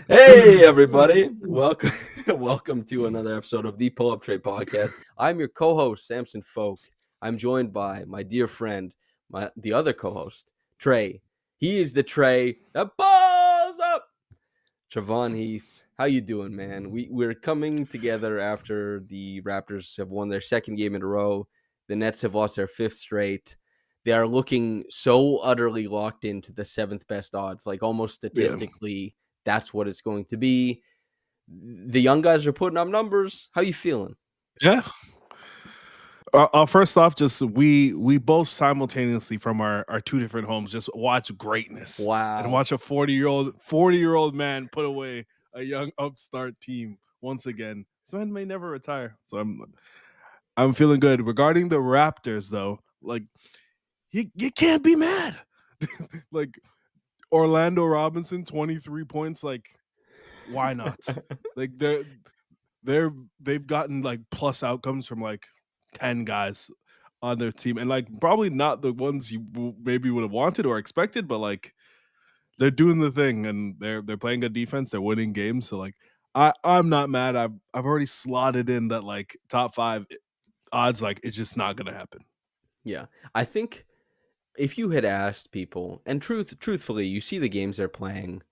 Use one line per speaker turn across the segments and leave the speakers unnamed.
Hey everybody, welcome to another episode of the Pull Up Trade Podcast. I'm your co-host Samson Folk. I'm joined by my dear friend, the other co-host Trey. He is the Trey that balls up. Trevon Heath, how you doing, man? We're coming together after the Raptors have won their second game in a row. The Nets have lost their fifth straight. They are looking so utterly locked into the seventh best odds, like almost statistically, that's what it's going to be. The young guys are putting up numbers. How you feeling?
Yeah. First off, just we both simultaneously from our two different homes just watch greatness and
Wow.
watch a 40-year-old man put away a young upstart team once again. This man may never retire, so I'm feeling good. Regarding the Raptors, though, like you can't be mad. Like Orlando Robinson, 23 points. Like, why not? Like they've gotten like plus outcomes from like 10 guys on their team, and like probably not the ones you maybe would have wanted or expected, but like they're doing the thing and they're playing good defense, they're winning games. So like I'm not mad. I've already slotted in that like top 5 odds. Like it's just not gonna happen.
Yeah. I think if you had asked people, and truthfully, you see the games they're playing,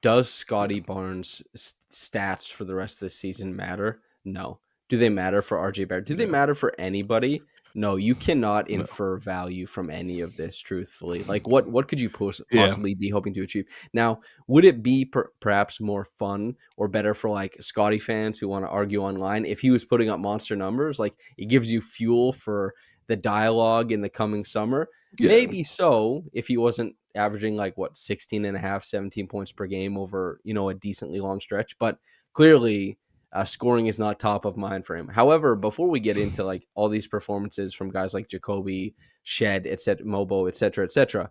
does Scotty Barnes' stats for the rest of the season matter? No. Do they matter for RJ Barrett? Do they
Yeah.
matter for anybody? No, you cannot
No.
infer value from any of this, truthfully. Like, what could you
Yeah.
possibly be hoping to achieve? Now, would it be perhaps more fun or better for, like, Scotty fans who want to argue online if he was putting up monster numbers? Like, it gives you fuel for the dialogue in the coming summer.
Yeah.
Maybe so if he wasn't averaging like 16 and a half, 17 points per game over, a decently long stretch. But clearly scoring is not top of mind for him. However, before we get into like all these performances from guys like Jacoby, Shead, etc., Mogbo, etc.,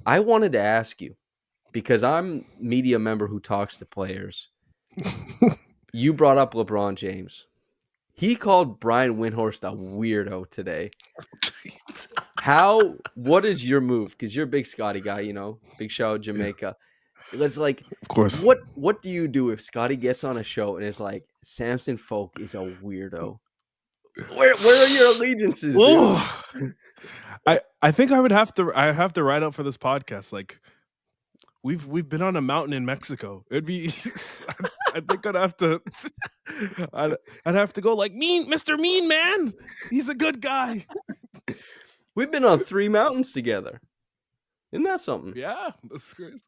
I wanted to ask you, because I'm media member who talks to players. You brought up LeBron James. He called Brian Windhorst a weirdo today. What is your move? Because you're a big Scotty guy, big shout out Jamaica. Let's like,
Of course.
what do you do if Scotty gets on a show and it's like Samson Folk is a weirdo? Where are your allegiances, dude?
I think I have to write up for this podcast. Like we've been on a mountain in Mexico. It'd be I think I'd have to I'd have to go like Mr. Mean Man. He's a good guy.
We've been on 3 mountains together. Isn't that something?
Yeah, that's crazy.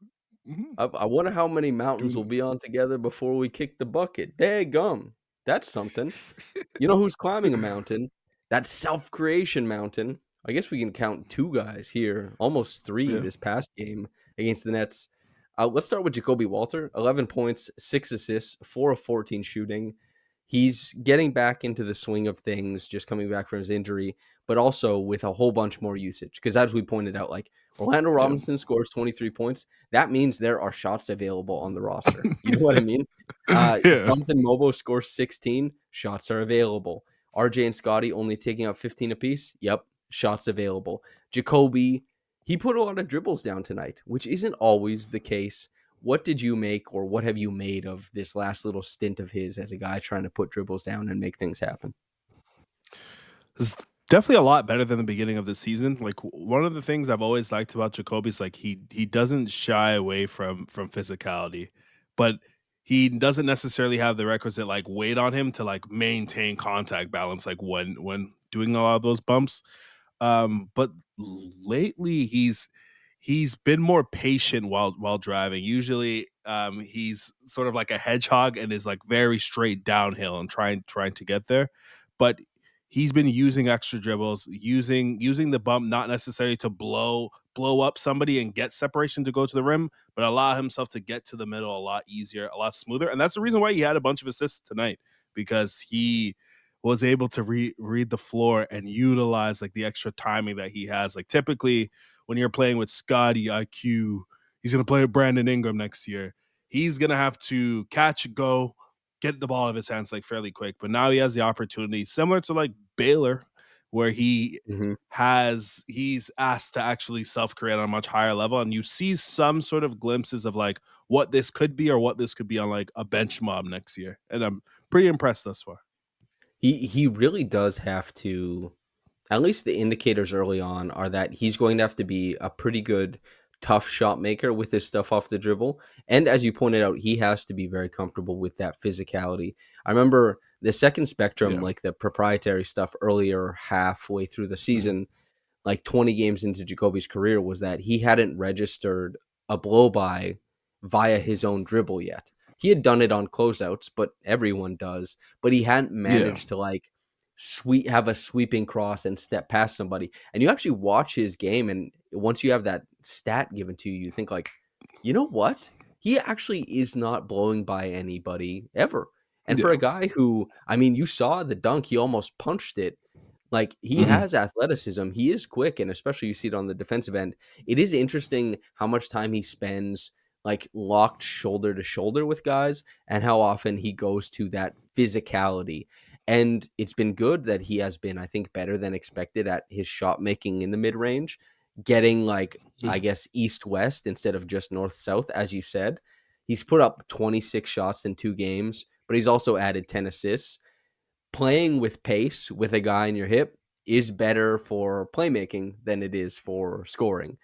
Mm-hmm.
I wonder how many mountains we'll be on together before we kick the bucket. Daggum. That's something. You know who's climbing a mountain? That self-creation mountain. I guess we can count 2 guys here, almost 3 this past game against the Nets. Let's start with Jacoby Walter. 11 points, 6 assists, 4 of 14 shooting. He's getting back into the swing of things, just coming back from his injury, but also with a whole bunch more usage. Because as we pointed out, like Orlando Robinson scores 23 points. That means there are shots available on the roster. You know what I mean? Jonathan Mogbo scores 16. Shots are available. RJ and Scotty only taking out 15 apiece. Yep, shots available. Jacoby, he put a lot of dribbles down tonight, which isn't always the case. What did you make or what have you made of this last little stint of his as a guy trying to put dribbles down and make things happen?
It's definitely a lot better than the beginning of the season. Like one of the things I've always liked about Jacoby is like he doesn't shy away from physicality, but he doesn't necessarily have the requisite like weight on him to like maintain contact balance like when doing a lot of those bumps. But lately he's been more patient while driving. Usually he's sort of like a hedgehog and is like very straight downhill and trying to get there. But he's been using extra dribbles, using the bump not necessarily to blow up somebody and get separation to go to the rim, but allow himself to get to the middle a lot easier, a lot smoother. And that's the reason why he had a bunch of assists tonight, because he was able to read the floor and utilize like the extra timing that he has. Like typically when you're playing with Scotty IQ, he's going to play with Brandon Ingram next year. He's going to have to catch, go, get the ball out of his hands like fairly quick. But now he has the opportunity, similar to like Baylor, where
Mhm.
he's asked to actually self-create on a much higher level, and you see some sort of glimpses of like what this could be or what this could be on like a bench mob next year. And I'm pretty impressed thus far.
He really does have to. At least the indicators early on are that he's going to have to be a pretty good tough shot maker with his stuff off the dribble. And as you pointed out, he has to be very comfortable with that physicality. I remember the second spectrum,
Yeah.
like the proprietary stuff earlier halfway through the
Mhm.
season, like 20 games into Jacoby's career, was that he hadn't registered a blow by via his own dribble yet. He had done it on closeouts, but everyone does, but he hadn't
Yeah.
managed to like have a sweeping cross and step past somebody. And you actually watch his game, and once you have that stat given to you, you think like, you know what? He actually is not blowing by anybody ever. And for a
Yeah.
guy who, I mean, you saw the dunk, he almost punched it. Like, he
Mhm.
has athleticism, he is quick, and especially you see it on the defensive end. It is interesting how much time he spends, like, locked shoulder to shoulder with guys and how often he goes to that physicality. And it's been good that he has been, I think, better than expected at his shot making in the mid-range, getting, like, I
Mhm.
guess, east-west instead of just north-south, as you said. He's put up 26 shots in 2 games, but he's also added 10 assists. Playing with pace with a guy in your hip is better for playmaking than it is for scoring.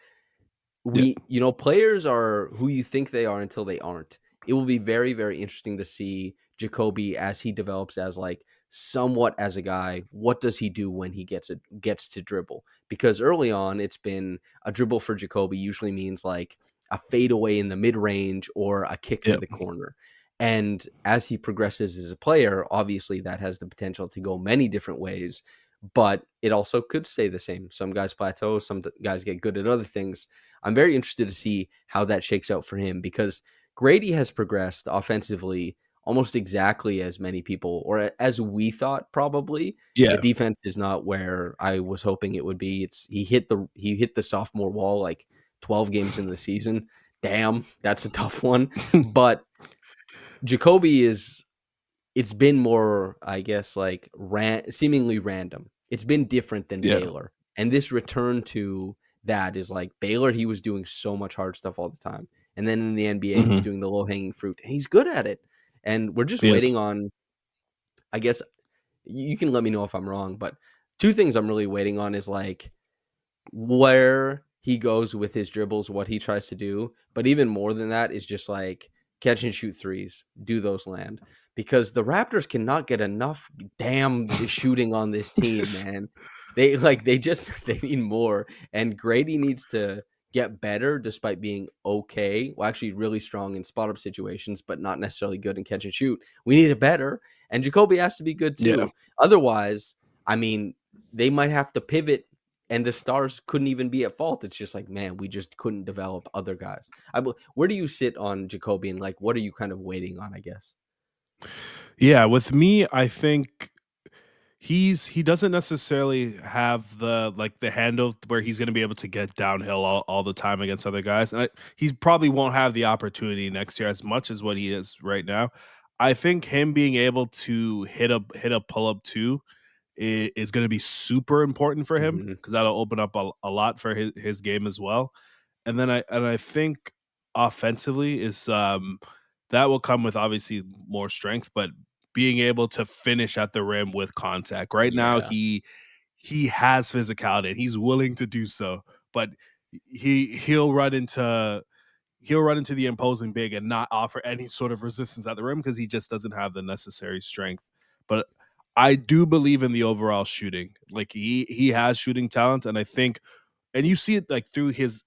Yeah.
Players are who you think they are until they aren't. It will be very, very interesting to see Jacoby as he develops as like somewhat as a guy. What does he do when he gets to dribble? Because early on, it's been a dribble for Jacoby usually means like a fadeaway in the mid range or a kick to
Yeah.
the corner. And as he progresses as a player, obviously that has the potential to go many different ways, but it also could stay the same. Some guys plateau, some guys get good at other things. I'm very interested to see how that shakes out for him because Grady has progressed offensively almost exactly as many people or as we thought probably. The
Yeah.
defense is not where I was hoping it would be. He hit the sophomore wall like 12 games into the season. Damn, that's a tough one. But Jacoby is it's been more, I guess, like seemingly random. It's been different than
Yeah.
Baylor. And this return to that is like Baylor, he was doing so much hard stuff all the time. And then in the NBA, he's
Mhm.
doing the low hanging fruit and he's good at it. And we're just
He is.
waiting on, I guess, you can let me know if I'm wrong, but two things I'm really waiting on is like where he goes with his dribbles, what he tries to do. But even more than that is just like catch and shoot threes, do those land. Because the Raptors cannot get enough damn shooting on this team, man. They need more. And Grady needs to get better despite being okay. Well, actually really strong in spot up situations, but not necessarily good in catch and shoot. We need it better. And Jacoby has to be good
Yeah.
too. Otherwise, I mean, they might have to pivot and the stars couldn't even be at fault. It's just like, man, we just couldn't develop other guys. Where do you sit on Jacoby and like, what are you kind of waiting on? I guess.
Yeah, with me, I think he doesn't necessarily have the like the handle where he's going to be able to get downhill all the time against other guys, and he probably won't have the opportunity next year as much as what he is right now. I think him being able to hit a pull up too is going to be super important for him
Hmm.
because that'll open up a lot for his game as well. And I think offensively is that will come with obviously more strength, but being able to finish at the rim with contact. Right now,
Yeah.
he has physicality and he's willing to do so, but he'll run into the imposing big and not offer any sort of resistance at the rim because he just doesn't have the necessary strength. But I do believe in the overall shooting. Like he has shooting talent, and I think and you see it like through his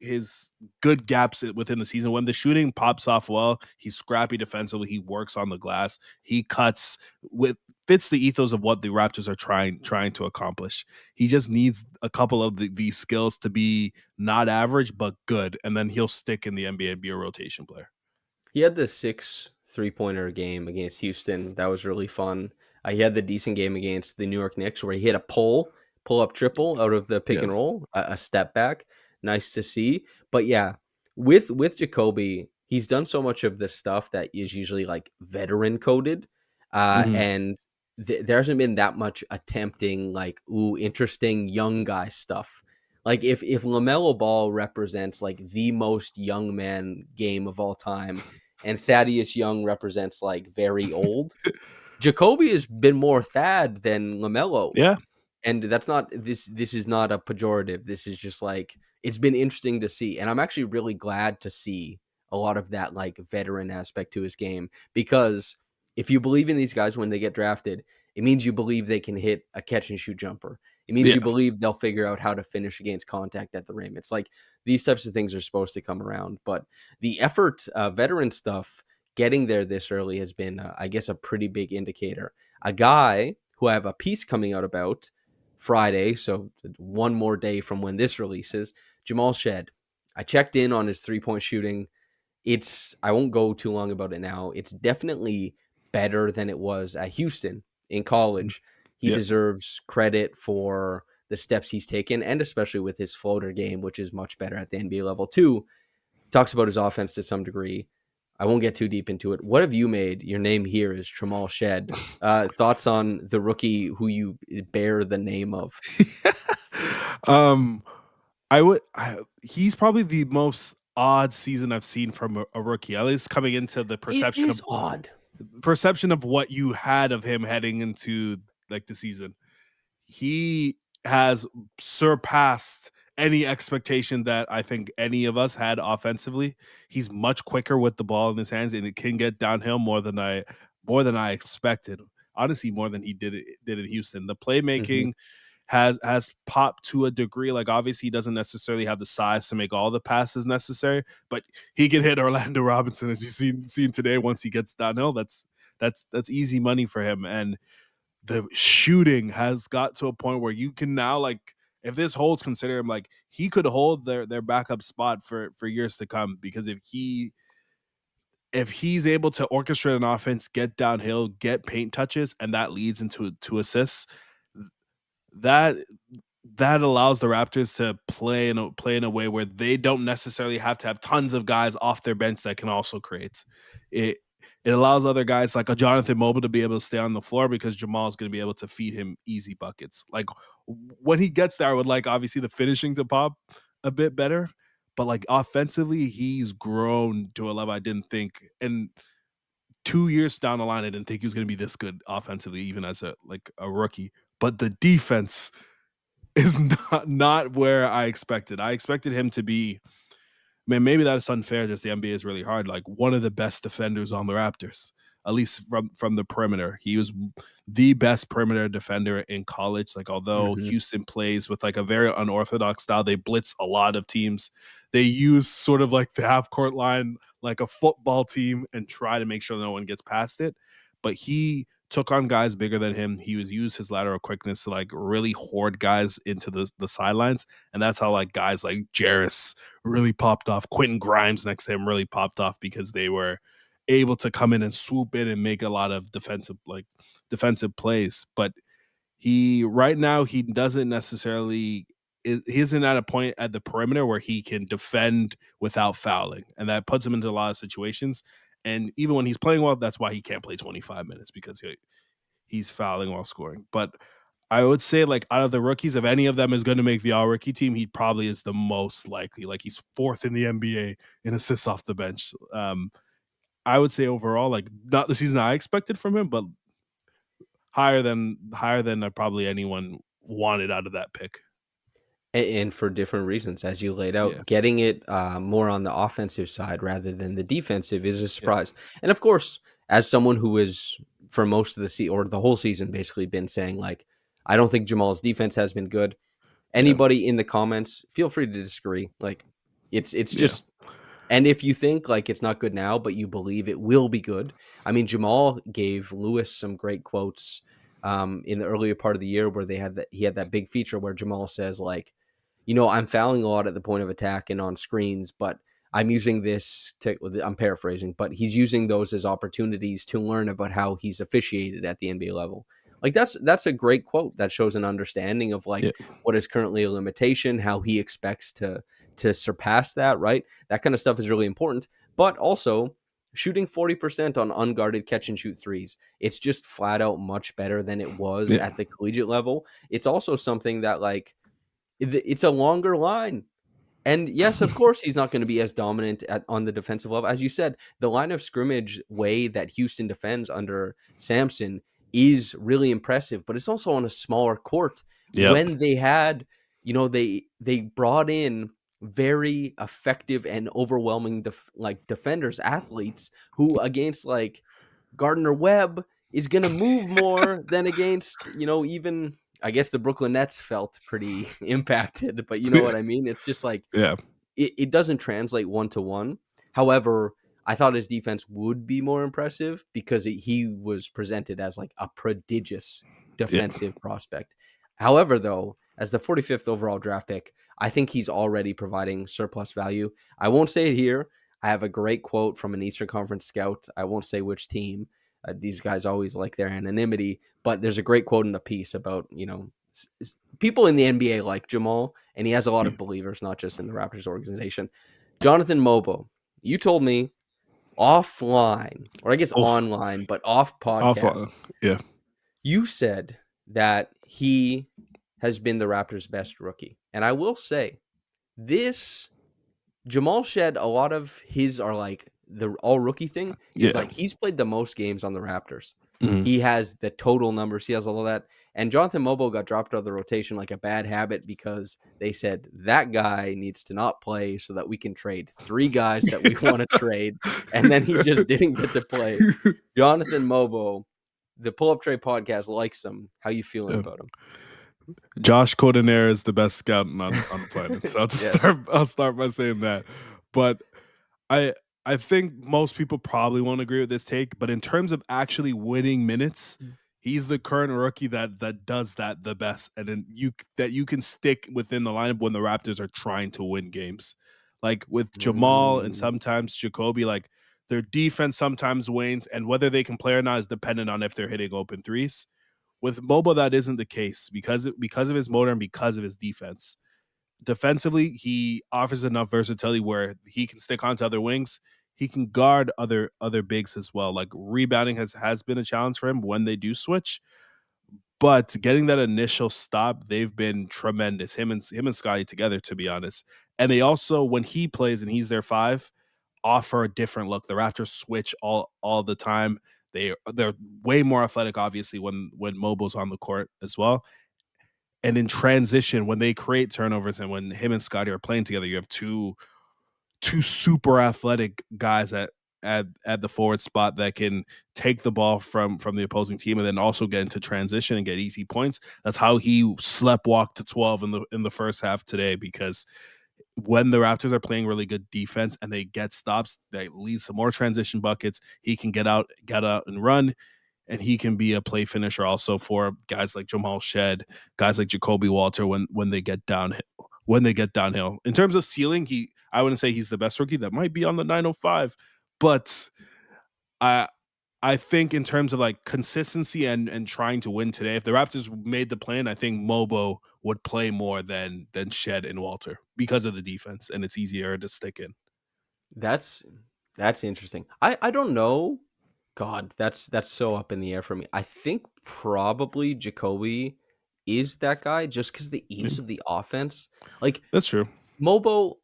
good gaps within the season when the shooting pops off well. He's scrappy defensively. He works on the glass. He cuts with fits the ethos of what the Raptors are trying to accomplish. He just needs a couple of these skills to be not average but good, and then he'll stick in the NBA and be a rotation player.
He had the 6 3-pointer game against Houston. That was really fun. He had the decent game against the New York Knicks where he hit a pull up triple out of the pick
Yeah.
and roll, a step back. Nice to see. But yeah, with Jacoby, he's done so much of the stuff that is usually like veteran coded,
Hmm.
and there hasn't been that much attempting like ooh interesting young guy stuff. Like if LaMelo Ball represents like the most young man game of all time, and Thaddeus Young represents like very old, Jacoby has been more Thad than LaMelo.
Yeah,
And that's not this is not a pejorative. This is just like it's been interesting to see. And I'm actually really glad to see a lot of that like veteran aspect to his game because if you believe in these guys when they get drafted, it means you believe they can hit a catch and shoot jumper. It means
yeah,
you believe they'll figure out how to finish against contact at the rim. It's like these types of things are supposed to come around, but the effort, veteran stuff, getting there this early has been, I guess, a pretty big indicator. A guy who I have a piece coming out about Friday, so one more day from when this releases, Jamal Shead. I checked in on his 3-point shooting. I won't go too long about it now. It's definitely better than it was at Houston in
mm,
college. He
yeah.
deserves credit for the steps he's taken, and especially with his floater game, which is much better at the NBA level too. Talks about his offense to some degree. I won't get too deep into it. What have you made? Your name here is Jamal Shed. Thoughts on the rookie who you bear the name of?
um, he's probably the most odd season I've seen from a rookie. At least coming into the
It is odd.
perception of what you had of him heading into like the season. He has surpassed any expectation that I think any of us had offensively. He's much quicker with the ball in his hands, and it can get downhill more than I expected. Honestly, more than he did at Houston. The
Mhm,
playmaking has popped to a degree. Like obviously, he doesn't necessarily have the size to make all the passes necessary, but he can hit Orlando Robinson as you've seen today. Once he gets downhill, that's easy money for him. And the shooting has got to a point where you can now like if this holds, consider him like he could hold their backup spot for years to come because if he's able to orchestrate an offense, get downhill, get paint touches, and that leads into to assists, that that allows the Raptors to play in a way where they don't necessarily have to have tons of guys off their bench that can also create. It it allows other guys like a Jonathan Mogbo to be able to stay on the floor because Jamal is going to be able to feed him easy buckets. Like when he gets there, I would like obviously the finishing to pop a bit better, but like offensively, he's grown to a level I didn't think. And 2 years down the line, I didn't think he was going to be this good offensively, even as a rookie. But the defense is not where I expected. I expected him to be, man, maybe that's unfair, just the NBA is really hard, like, one of the best defenders on the Raptors, at least from the perimeter. He was the best perimeter defender in college, like, although
mhm.
Houston plays with, like, a very unorthodox style, they blitz a lot of teams. They use sort of like the half court line like a football team and try to make sure no one gets past it, but he took on guys bigger than him. He was used his lateral quickness to, like, really hoard guys into the sidelines, and that's how, like, guys like Jarris really popped off. Quentin Grimes next to him really popped off because they were able to come in and swoop in and make a lot of defensive plays. But he right now he doesn't necessarily he isn't at a point at the perimeter where he can defend without fouling, and that puts him into a lot of situations. And even when he's playing well, that's why he can't play 25 minutes because he's fouling while scoring. But I would say, like, out of the rookies, if any of them is going to make the all rookie team, he probably is the most likely. Like, he's fourth in the NBA in assists off the bench. I would say overall, like, not the season I expected from him, but higher than probably anyone wanted out of that pick.
And for different reasons, as you laid
Yeah,
out, getting it more on the offensive side rather than the defensive is a
yeah,
surprise. And of course, as someone who is for most of the season or the whole season basically been saying like, I don't think Jamal's defense has been good.
yeah,
Anybody in the comments, feel free to disagree. Like, it's
yeah,
just and if you think like it's not good now, but you believe it will be good, I mean, Jamal gave Lewis some great quotes in the earlier part of the year where he had that big feature where Jamal says like, I'm fouling a lot at the point of attack and on screens, but I'm using this to, I'm paraphrasing, but he's using those as opportunities to learn about how he's officiated at the NBA level. Like that's a great quote that shows an understanding of like
yeah,
what is currently a limitation, how he expects to surpass that, right? That kind of stuff is really important. But also, shooting 40% on unguarded catch and shoot threes. It's just flat out much better than it was
Yeah.
at the collegiate level. It's also something that like it's a longer line. And yes, of course, he's not going to be as dominant on the defensive level. As you said, the line of scrimmage way that Houston defends under Samson is really impressive, but it's also on a smaller court.
Yep.
When they had, they brought in very effective and overwhelming defenders, athletes who against like Gardner Webb is going to move more than against, even I guess the Brooklyn Nets felt pretty impacted, but you know what I mean? It's just like
Yeah.
it doesn't translate one to one. However, I thought his defense would be more impressive because he was presented as like a prodigious
Yeah.
defensive prospect. However, though, as the 45th overall draft pick, I think he's already providing surplus value. I won't say it here. I have a great quote from an Eastern Conference scout. I won't say which team. These guys always like their anonymity, but there's a great quote in the piece about, people in the NBA like Jamal, and he has a lot of believers, not just in the Raptors organization. Jonathan Mogbo, you told me offline, or I guess
Oh,
online, but off
off.
podcast,
Yeah.
you said that he has been the Raptors' best rookie. And I will say, this Jamal Shead, a lot of his are like the all rookie thing is
Yeah.
like he's played the most games on the Raptors.
Mhm.
He has the total numbers, he has all of that. And Jonathan Mobo got dropped out of the rotation like a bad habit because they said that guy needs to not play so that we can trade three guys that we want to trade. And then he just didn't get to play. Jonathan Mobo, the Pull Up Trade podcast likes him. How you feeling
Yeah.
about him?
Josh Cordonera is the best scout on the planet. So
Yeah.
I'll start by saying that. But I I think most people probably won't agree with this take, but in terms of actually winning minutes, he's the current rookie that does that the best, and then you can stick within the lineup when the Raptors are trying to win games. Like with Jamal and
Mm.
sometimes Jacoby, like their defense sometimes wanes, and whether they can play or not is dependent on if they're hitting open threes. With Boba, that isn't the case because of his motor and because of his defense. Defensively, he offers enough versatility where he can stick onto other wings. He can guard other bigs as well. Like rebounding has been a challenge for him when they do switch, but getting that initial stop, they've been tremendous. Him and Scotty together, to be honest. And they also, when he plays and he's their five, offer a different look. The Raptors switch all the time. They're way more athletic, obviously, when Mobile's on the court as well. And in transition, when they create turnovers and when him and Scotty are playing together, you have two super athletic guys at the forward spot that can take the ball from the opposing team and then also get into transition and get easy points. That's how he slept walk to 12 in the first half today, because when the Raptors are playing really good defense and they get stops that leads to more transition buckets, he can get out and run, and he can be a play finisher also for guys like Jamal Shead, guys like Jacoby Walter when they get downhill. When they get downhill, in terms of ceiling, I wouldn't say he's the best rookie. That might be on the 905, but I I think in terms of like consistency and trying to win today, if the Raptors made the plan, I think Mobo would play more than Shed and Walter because of the defense, and it's easier to stick in.
That's that's interesting. I don't know. God, that's so up in the air for me. I think probably Jacoby is that guy just because the
Yeah,
ease of the offense. Like
that's true.
Mobo,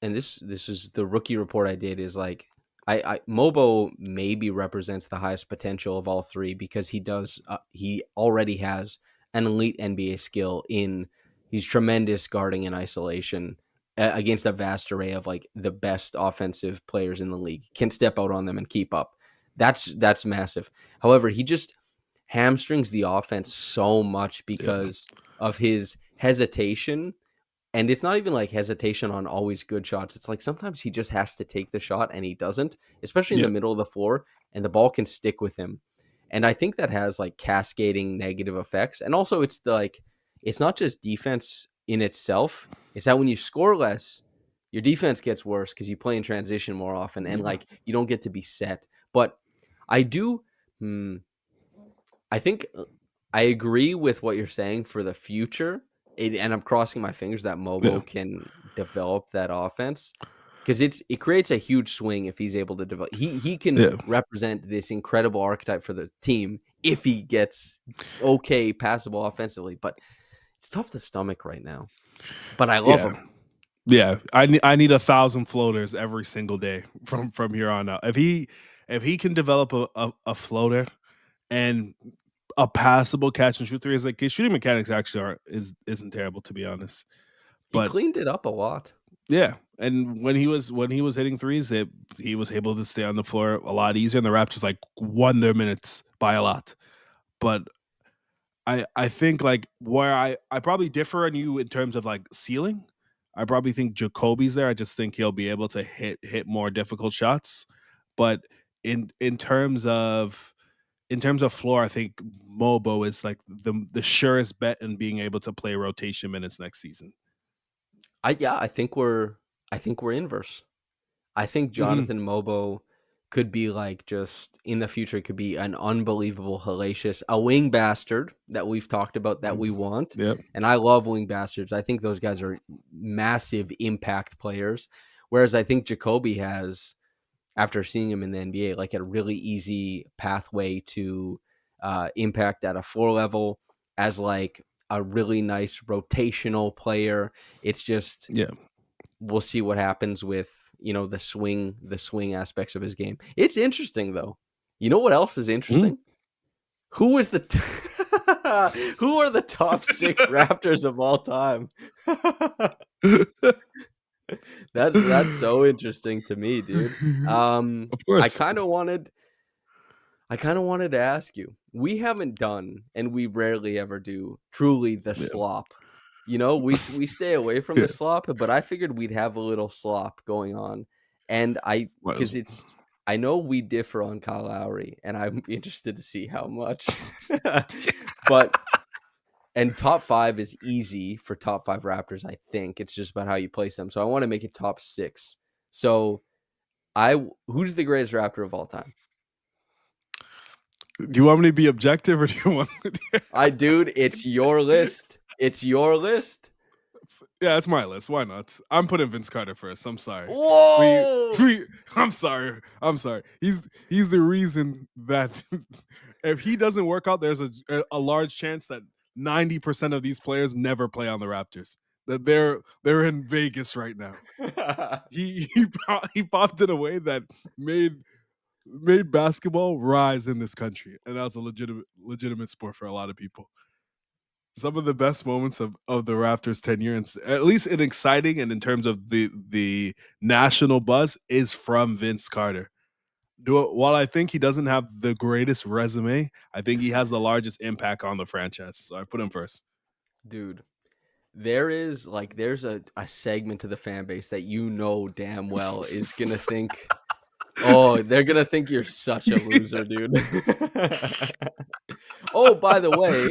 and this is the rookie report I did is like I Mobo maybe represents the highest potential of all three because he already has an elite NBA skill in he's tremendous guarding in isolation against a vast array of like the best offensive players in the league, can step out on them and keep up. That's massive. However, he just hamstrings the offense so much
Yeah,
because of his hesitation, and it's not even like hesitation on always good shots. It's like sometimes he just has to take the shot and he doesn't, especially in
yeah,
the middle of the floor, and the ball can stick with him. And I think that has like cascading negative effects. And also it's like it's not just defense in itself. It's that when you score less, your defense gets worse because you play in transition more often and
yeah,
like you don't get to be set. But I do hmm, I think I agree with what you're saying for the future, and I'm crossing my fingers that
yeah.
Mobo can develop that offense. because it creates a huge swing if he's able to develop. He can
Yeah.
represent this incredible archetype for the team if he gets okay passable offensively, but it's tough to stomach right now. But I love
Yeah.
him.
Yeah. I need 1,000 floaters every single day from here on out. If he can develop a floater and a passable catch and shoot three, is like his shooting mechanics actually aren't isn't terrible, to be honest.
He
But
cleaned it up a lot.
yeah, and when he was hitting threes, he was able to stay on the floor a lot easier, and the Raptors like won their minutes by a lot. But I think like where I probably differ on you in terms of like ceiling. I probably think Jacoby's there. I just think he'll be able to hit more difficult shots. But in terms of floor, I think Mobo is like the surest bet in being able to play rotation minutes next season.
I think we're inverse. I think
Mhm.
Jonathan Mobo could be like just in the future could be an unbelievable hellacious a wing bastard that we've talked about that we
Mhm.
want.
Yep.
And I love wing bastards. I think those guys are massive impact players. Whereas I think Jacoby has, after seeing him in the NBA, like a really easy pathway to impact at a floor level as like a really nice rotational player. It's just
Yeah.
we'll see what happens with the swing aspects of his game. It's interesting though. You know what else is
Mhm.
interesting? Who is the who are the top 6 Raptors of all time? That's so interesting to me, dude.
Of
I
course.
kind of wanted I kind of wanted to ask you. We haven't done, and we rarely ever do, truly the
Yeah.
slop. We stay away from
Yeah.
the slop, but I figured we'd have a little slop going on, and
Might
because
as
I know we differ on Kyle Lowry, and I'm interested to see how much. But and top 5 is easy for top 5 Raptors. I think it's just about how you place them. So I want to make it top 6. So who's the greatest Raptor of all time?
Do you want me to be objective or do you want
Dude, it's your list. It's your list.
Yeah, it's my list. Why not? I'm putting Vince Carter first. I'm sorry. We
Whoa!
we I'm sorry. I'm sorry. He's the reason that if he doesn't work out, there's a large chance that 90% of these players never play on the Raptors. That they're in Vegas right now. He popped in a way that made made basketball rise in this country, and that's a legitimate sport for a lot of people. Some of the best moments of the Raptors tenure, and at least in exciting and in terms of the national buzz, is from Vince Carter. While I think he doesn't have the greatest resume, I think he has the largest impact on the franchise. So I put him first.
Dude, there's a segment of the fan base that damn well is gonna think, oh, they're gonna think you're such a loser, dude. Oh, by the way,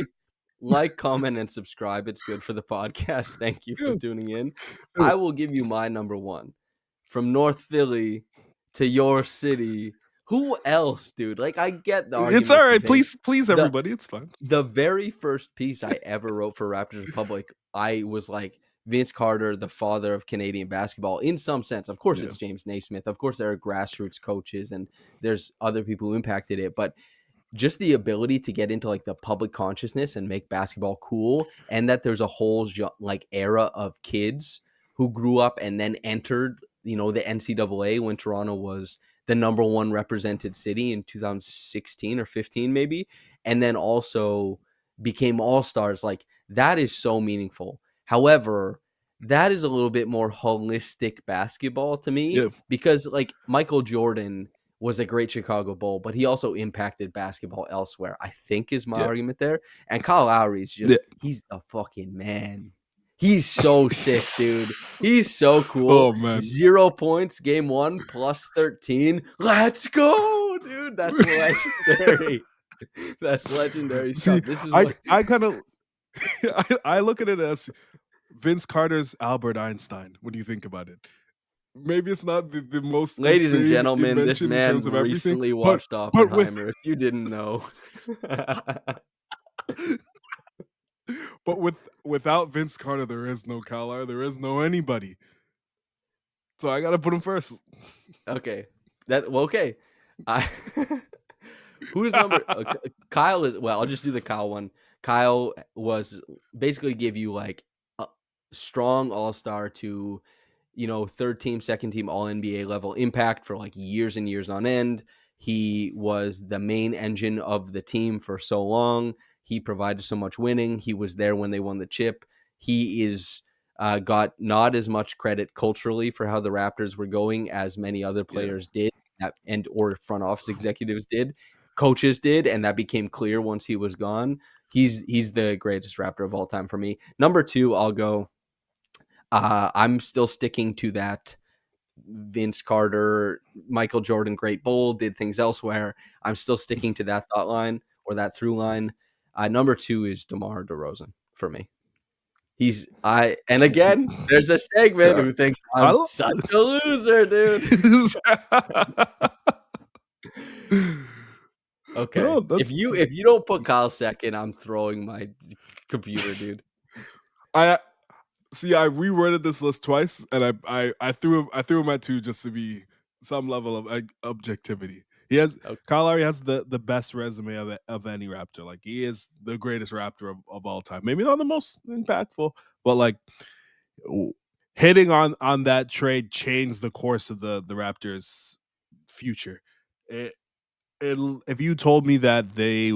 like, comment, and subscribe. It's good for the podcast. Thank you for
Yeah,
tuning in.
yeah.
I will give you my number one. From North Philly to your city. Who else, dude? Like, I get the
It's
argument
all
for
right.
fame.
Please
The
everybody. It's fine.
the very first piece I ever wrote for Raptors Republic, I was like, Vince Carter, the father of Canadian basketball, in some sense. Of course,
Yeah,
it's James Naismith. Of course, there are grassroots coaches and there's other people who impacted it. But just the ability to get into like the public consciousness and make basketball cool, and that there's a whole like era of kids who grew up and then entered the NCAA when Toronto was the number one represented city in 2016 or 15 maybe, and then also became all-stars. Like, that is so meaningful. However, that is a little bit more holistic basketball to me,
yeah,
because like Michael Jordan was a great Chicago Bull, but he also impacted basketball elsewhere, I think, is my
yeah,
argument there. And Kyle Lowry is
yeah.
he's the fucking man. He's so sick, dude. He's so cool.
Oh man.
0 points, game one, plus 13. Let's go, dude. That's legendary. That's legendary
See,
stuff. This is
I
what,
I kind of I look at it as Vince Carter's Albert Einstein when you think about it. Maybe it's not the most
ladies and
insane
gentlemen, this
invention in terms
man
of everything,
recently
but
watched
but with
Oppenheimer, if you didn't know.
but without Vince Carter, there is no Kyle Lowry, there is no anybody. So I gotta put him first.
Okay. Okay. I who's number Kyle is well, I'll just do the Kyle one. Kyle was basically give you like a strong all-star to, third team, second team, all NBA level impact for like years and years on end. He was the main engine of the team for so long. He provided so much winning. He was there when they won the chip. He is got not as much credit culturally for how the Raptors were going as many other
Yeah.
players did, and or front office executives did, coaches did, and that became clear once he was gone. He's the greatest Raptor of all time for me. Number two, I'll go. I'm still sticking to that Vince Carter, Michael Jordan, great bull, did things elsewhere. I'm still sticking to that thought line or that through line. Number two is DeMar DeRozan for me. And again, there's a segment
Yeah.
who thinks
I
I'm
lo-
such a loser, dude. Okay.
No,
If you don't put Kyle second, I'm throwing my computer, dude.
I see. I reworded this list twice, and I threw him at two just to be some level of objectivity.
Okay.
Kyle Lowry has the best resume of any Raptor. Like he is the greatest Raptor of all time. Maybe not the most impactful, but like w- hitting on that trade changed the course of the Raptors' future. It, if you told me that they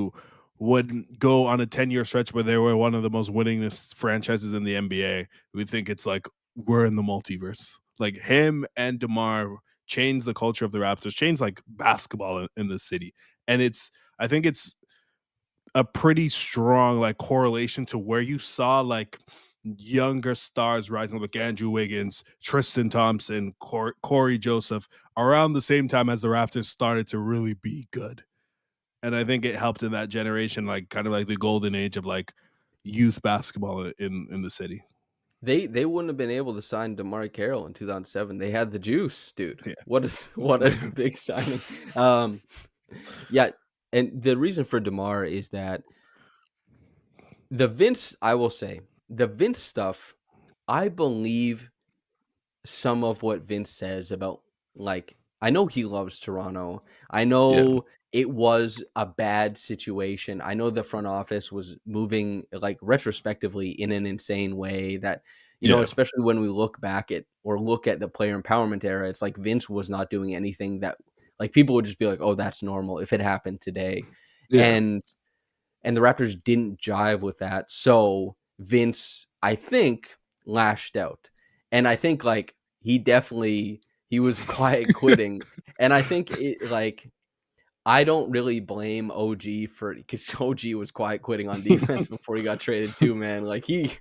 would go on a 10-year stretch where they were one of the most winningest franchises in the NBA, we think it's like we're in the multiverse. Like him and DeMar changed the culture of the Raptors, changed like basketball in the city. And I think it's a pretty strong like correlation to where you saw like younger stars rising like Andrew Wiggins, Tristan Thompson, Corey Joseph around the same time as the Raptors started to really be good. And I think it helped in that generation, like kind of like the golden age of like youth basketball in the city.
They wouldn't have been able to sign DeMar Carroll in 2007. They had the juice, dude.
Yeah.
What a big signing. Um, yeah, and the reason for DeMar is that I will say, the Vince stuff, I believe some of what Vince says about like I know he loves Toronto. I
Yeah.
know it was a bad situation. I know the front office was moving like retrospectively in an insane way that
Yeah.
especially when we look back at or look at the player empowerment era, it's like Vince was not doing anything that like people would just be like, "Oh, that's normal if it happened today."
Yeah.
And the Raptors didn't jive with that. So Vince, I think, lashed out. And I think like he was quiet quitting. And I think it like I don't really blame OG for because OG was quiet quitting on defense before he got traded too, man. Like he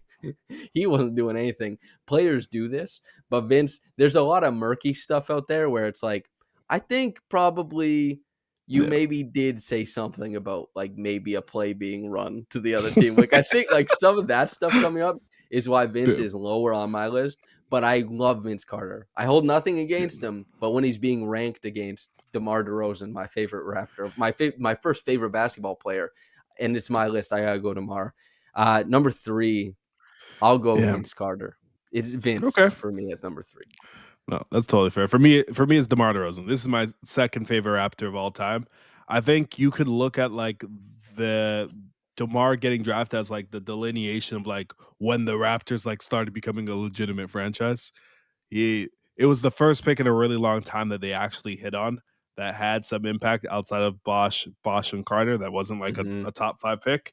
he wasn't doing anything. Players do this, but Vince, there's a lot of murky stuff out there where it's like, I think probably you
Yeah.
maybe did say something about like maybe a play being run to the other team. Like I think like some of that stuff coming up is why Vince
Yeah.
is lower on my list. But I love Vince Carter. I hold nothing
Yeah.
against him, but when he's being ranked against DeMar DeRozan, my favorite Raptor, my first favorite basketball player, and it's my list, I gotta go DeMar. Number three, I'll go
Yeah.
Vince Carter. It's Vince
Okay.
for me at number three.
No, that's totally fair. For me, it's DeMar DeRozan. This is my second favorite Raptor of all time. I think you could look at like the DeMar getting drafted as like the delineation of like when the Raptors like started becoming a legitimate franchise. He it was the first pick in a really long time that they actually hit on that had some impact outside of Bosch and Carter. That wasn't like
Hmm.
a top five pick,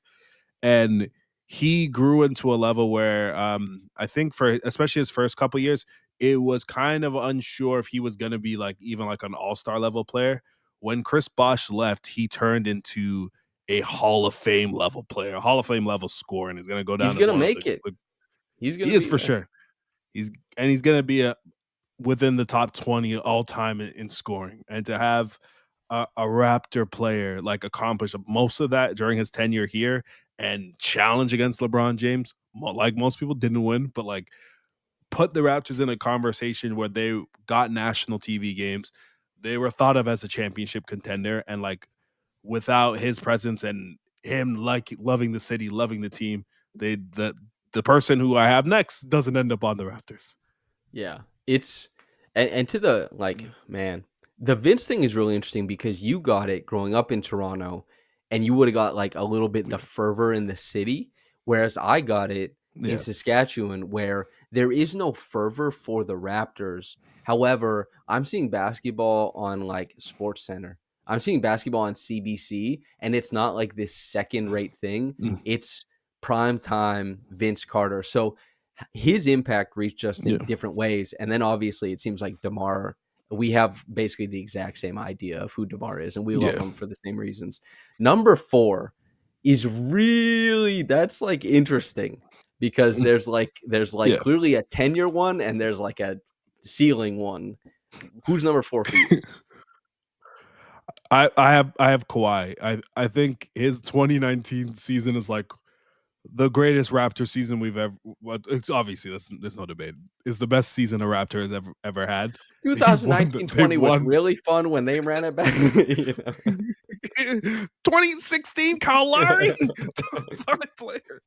and he grew into a level where I think for especially his first couple years, it was kind of unsure if he was going to be like even like an all-star level player. When Chris Bosh left, he turned into a Hall of Fame level player, a Hall of Fame level scorer, and he's going to go
He's
down as
gonna
one of
make it. He's
he
gonna
is
be
for
there.
sure. He's going to be a within the top 20 all time in scoring. And to have a Raptor player like accomplish most of that during his tenure here and challenge against LeBron James, like most people didn't win, but like put the Raptors in a conversation where they got national TV games. They were thought of as a championship contender. And like without his presence and him like loving the city, loving the team, the person who I have next doesn't end up on the Raptors.
Yeah, it's And to the like, man, the Vince thing is really interesting because you got it growing up in Toronto, and you would have got like a little bit the
Yeah.
fervor in the city, whereas I got it in
Yeah.
Saskatchewan, where there is no fervor for the Raptors. However, I'm seeing basketball on like Sports Center. I'm seeing basketball on CBC, and it's not like this second rate thing.
Mm.
It's prime time Vince Carter. So his impact reached us
Yeah.
in different ways. And then obviously it seems like DeMar, we have basically the exact same idea of who DeMar is, and we love
Yeah.
him for the same reasons. Number 4 is really that's like interesting because
Mm.
there's like
Yeah.
clearly a tenure one and there's like a ceiling one. Who's number 4 for you?
I have Kawhi. I think his 2019 season is like the greatest Raptor season we've ever. Well, it's obviously there's no debate. It's the best season a Raptor has ever had. They won. They
2019-20 was
won.
really fun when they ran it back.
2016 Kyle Lowry, top player.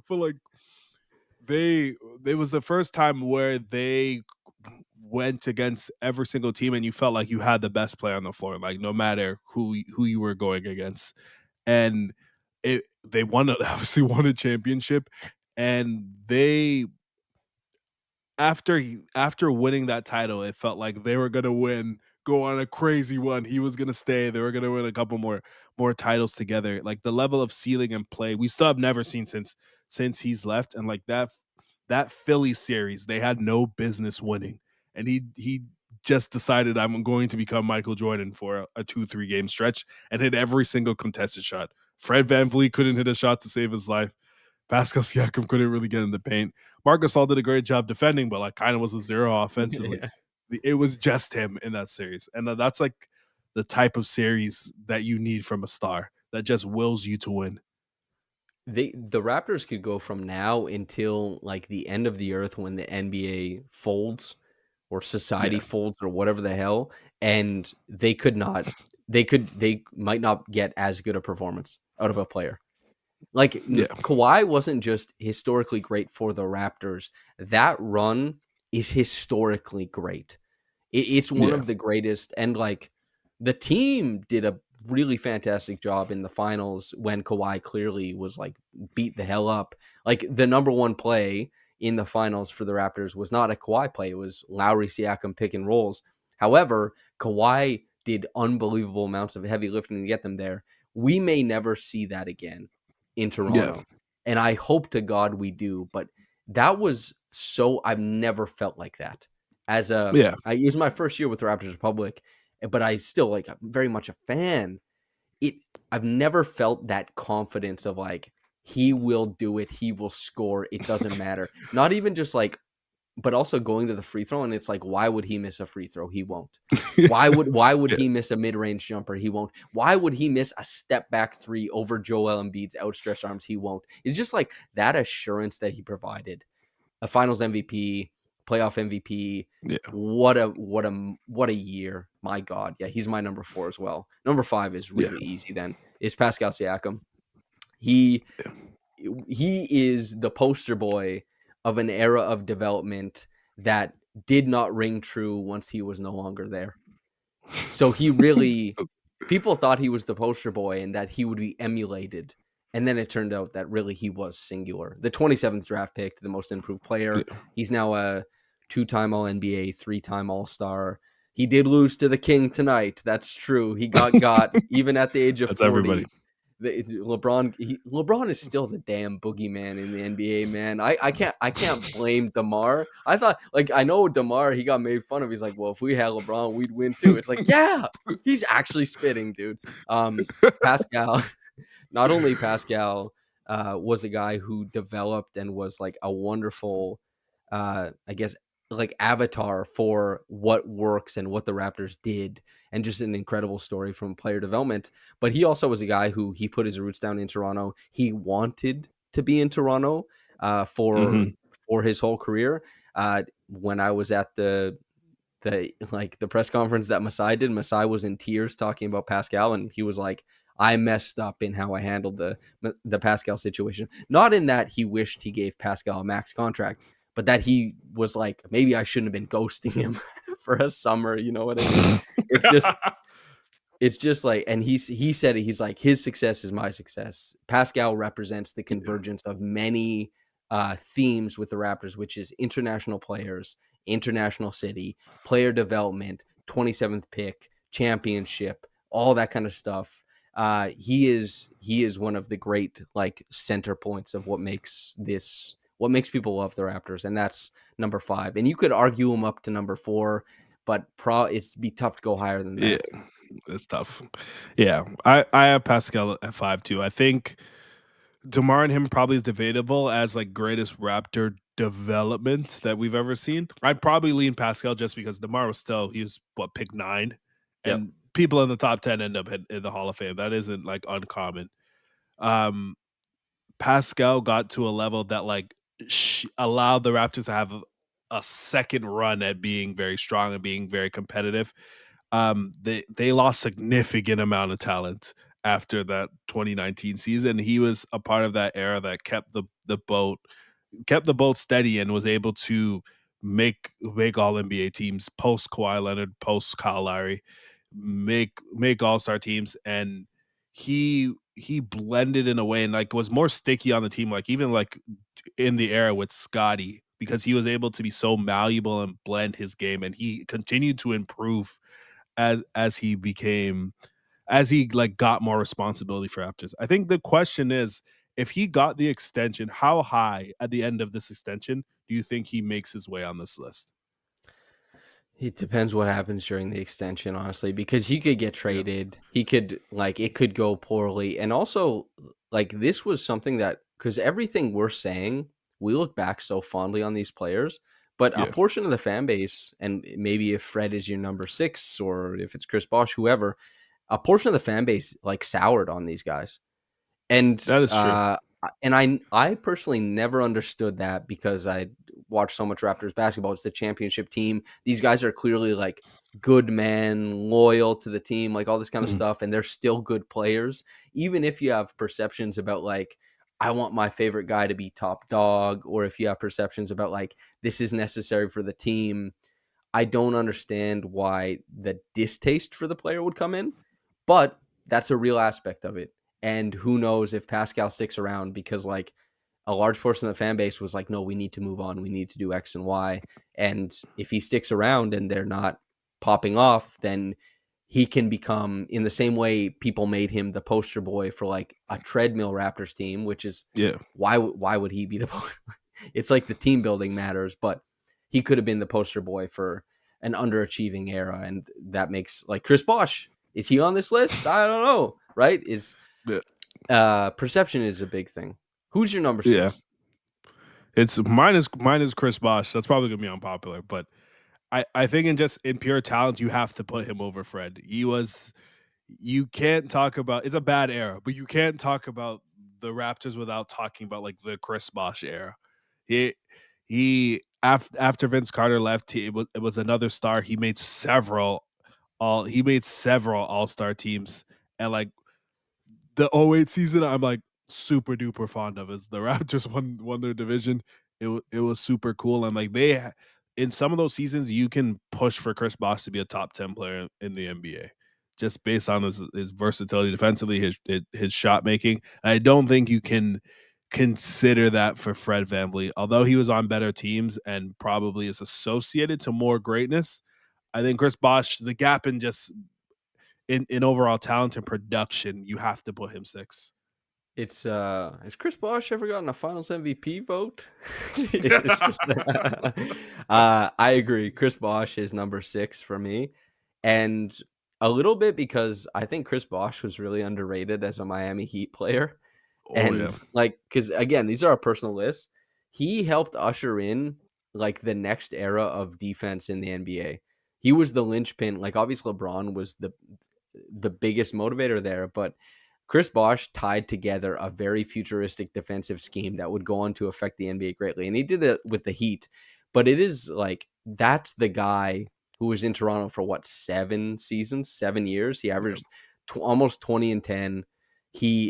But like they was the first time where they went against every single team and you felt like you had the best player on the floor, like no matter who you were going against. And they won obviously won a championship, and they after winning that title, it felt like they were gonna win, go on a crazy one. He was gonna stay. They were gonna win a couple more titles together. Like the level of ceiling and play, we still have never seen since he's left. And like that Philly series, they had no business winning, and he just decided I'm going to become Michael Jordan for a 2-3 game stretch and hit every single contested shot. Fred VanVleet couldn't hit a shot to save his life. Pascal Siakam couldn't really get in the paint. Marcus All did a great job defending, but like kind of was a zero offensively.
Yeah.
It was just him in that series, and that's like the type of series that you need from a star that just wills you to win.
The Raptors could go from now until like the end of the earth when the NBA folds or society
Yeah,
folds or whatever the hell, and they might not get as good a performance out of a player. Like
yeah,
Kawhi wasn't just historically great for the Raptors. That run is historically great. It's one
yeah,
of the greatest, and like the team did a really fantastic job in the finals when Kawhi clearly was like beat the hell up. Like the number one play in the finals for the Raptors was not a Kawhi play; it was Lowry Siakam pick and rolls. However, Kawhi did unbelievable amounts of heavy lifting to get them there. We may never see that again in
yeah,
Toronto, and I hope to God we do. But that was so I've never felt like that as a
yeah,
it was my first year with the Raptors Republic, but I still like I'm very much a fan. It I've never felt that confidence of like he will do it, he will score, it doesn't matter. Not even just like but also going to the free throw and it's like why would he miss a free throw? He won't. Why would
yeah,
he miss a mid-range jumper? He won't. Why would he miss a step back 3 over Joel Embiid's outstretched arms? He won't. It's just like that assurance that he provided a Finals MVP, playoff MVP.
yeah,
What a year! My God, yeah, he's my number 4 as well. Number 5 is
yeah,
really easy. Then is Pascal Siakam. He he is the poster boy of an era of development that did not ring true once he was no longer there. So he really people thought he was the poster boy and that he would be emulated. And then it turned out that really he was singular. The 27th draft pick, the most improved player.
yeah.
He's now a two-time All NBA, three-time All-Star. He did lose to the King tonight. That's true. He got even at the age of
That's everybody.
40. LeBron is still the damn boogeyman in the NBA, man. I can't blame DeMar. I thought like I know DeMar, he got made fun of. He's like, well, if we had LeBron, we'd win too. It's like, yeah, he's actually spitting, dude. Pascal, not only Pascal was a guy who developed and was like a wonderful, I guess, like avatar for what works and what the Raptors did, and just an incredible story from player development. But he also was a guy who he put his roots down in Toronto. He wanted to be in Toronto for
Hmm.
his whole career. When I was at the press conference that Masai did, Masai was in tears talking about Pascal, and he was like, "I messed up in how I handled the Pascal situation. Not in that he wished he gave Pascal a max contract, but that he was like, maybe I shouldn't have been ghosting him for a summer. You know what I mean? It's just it's just like, and he said it, he's like, his success is my success. Pascal represents the
Yeah,
convergence of many themes with the Raptors, which is international players, international city, player development, 27th pick, championship, all that kind of stuff. He is one of the great like center points of what makes people love the Raptors, and that's number 5. And you could argue him up to number 4, but it's be tough to go higher than
yeah,
that.
it's tough. Yeah, I have Pascal at 5 too. I think DeMar and him probably is debatable as like greatest Raptor development that we've ever seen. I'd probably lean Pascal just because DeMar was still he was what pick 9,
Yep.
and people in the top 10 end up in the Hall of Fame. That isn't like uncommon. Um, Pascal got to a level that like allowed the Raptors to have a second run at being very strong and being very competitive. They lost significant amount of talent after that 2019 season. He was a part of that era that kept the boat steady and was able to make all NBA teams post Kawhi Leonard, post Kyle Lowry, make all star teams, and he blended in a way and like was more sticky on the team, like even like in the era with Scotty, because he was able to be so malleable and blend his game, and he continued to improve as he became as he like got more responsibility for Raptors. I think the question is if he got the extension, how high at the end of this extension do you think he makes his way on this list?
It depends what happens during the extension, honestly, because he could get
Yeah,
traded. He could like it could go poorly. And also like this was something that because everything we're saying, we look back so fondly on these players, but a
yeah,
portion of the fan base, and maybe if Fred is your number 6 or if it's Chris Bosh, whoever, a portion of the fan base like soured on these guys. And
that is true.
I personally never understood that because I watched so much Raptors basketball. It's the championship team. These guys are clearly like good men, loyal to the team, like all this kind of
Mhm.
stuff, and they're still good players. Even if you have perceptions about like I want my favorite guy to be top dog, or if you have perceptions about like this is necessary for the team, I don't understand why the distaste for the player would come in, but that's a real aspect of it. And who knows if Pascal sticks around because like a large portion of the fan base was like, no, we need to move on. We need to do X and Y. And if he sticks around and they're not popping off, then he can become in the same way people made him the poster boy for like a treadmill Raptors team, which is
Yeah,
why would he be the it's like the team building matters, but he could have been the poster boy for an underachieving era, and that makes like Chris Bosh. Is he on this list? I don't know. Right? Is
yeah,
perception is a big thing. Who's your number
yeah.
6?
It's mine is Chris Bosh. That's probably gonna be unpopular, but I think in pure talent, you have to put him over Fred. He was you can't talk about it's a bad era, but you can't talk about the Raptors without talking about like the Chris Bosh era. He after Vince Carter left, it was another star. He made several all-star teams, and like the '08 season, I'm like super duper fond of it. The Raptors won their division. It was super cool, and like in some of those seasons, you can push for Chris Bosh to be a top 10 player in the NBA, just based on his versatility defensively, his shot making. And I don't think you can consider that for Fred VanVleet, although he was on better teams and probably is associated to more greatness. I think Chris Bosh, the gap in just in overall talent and production, you have to put him 6.
It's has Chris Bosh ever gotten a Finals MVP vote? It's just I agree. Chris Bosh is number 6 for me, and a little bit because I think Chris Bosh was really underrated as a Miami Heat player.
Oh yeah.
And like, because again, these are our personal lists. He helped usher in like the next era of defense in the NBA. He was the linchpin. Like, obviously, LeBron was the biggest motivator there, but Chris Bosh tied together a very futuristic defensive scheme that would go on to affect the NBA greatly. And he did it with the Heat. But it is like that's the guy who was in Toronto for what, 7 seasons, 7 years. He
Yeah.
averaged almost 20 and 10.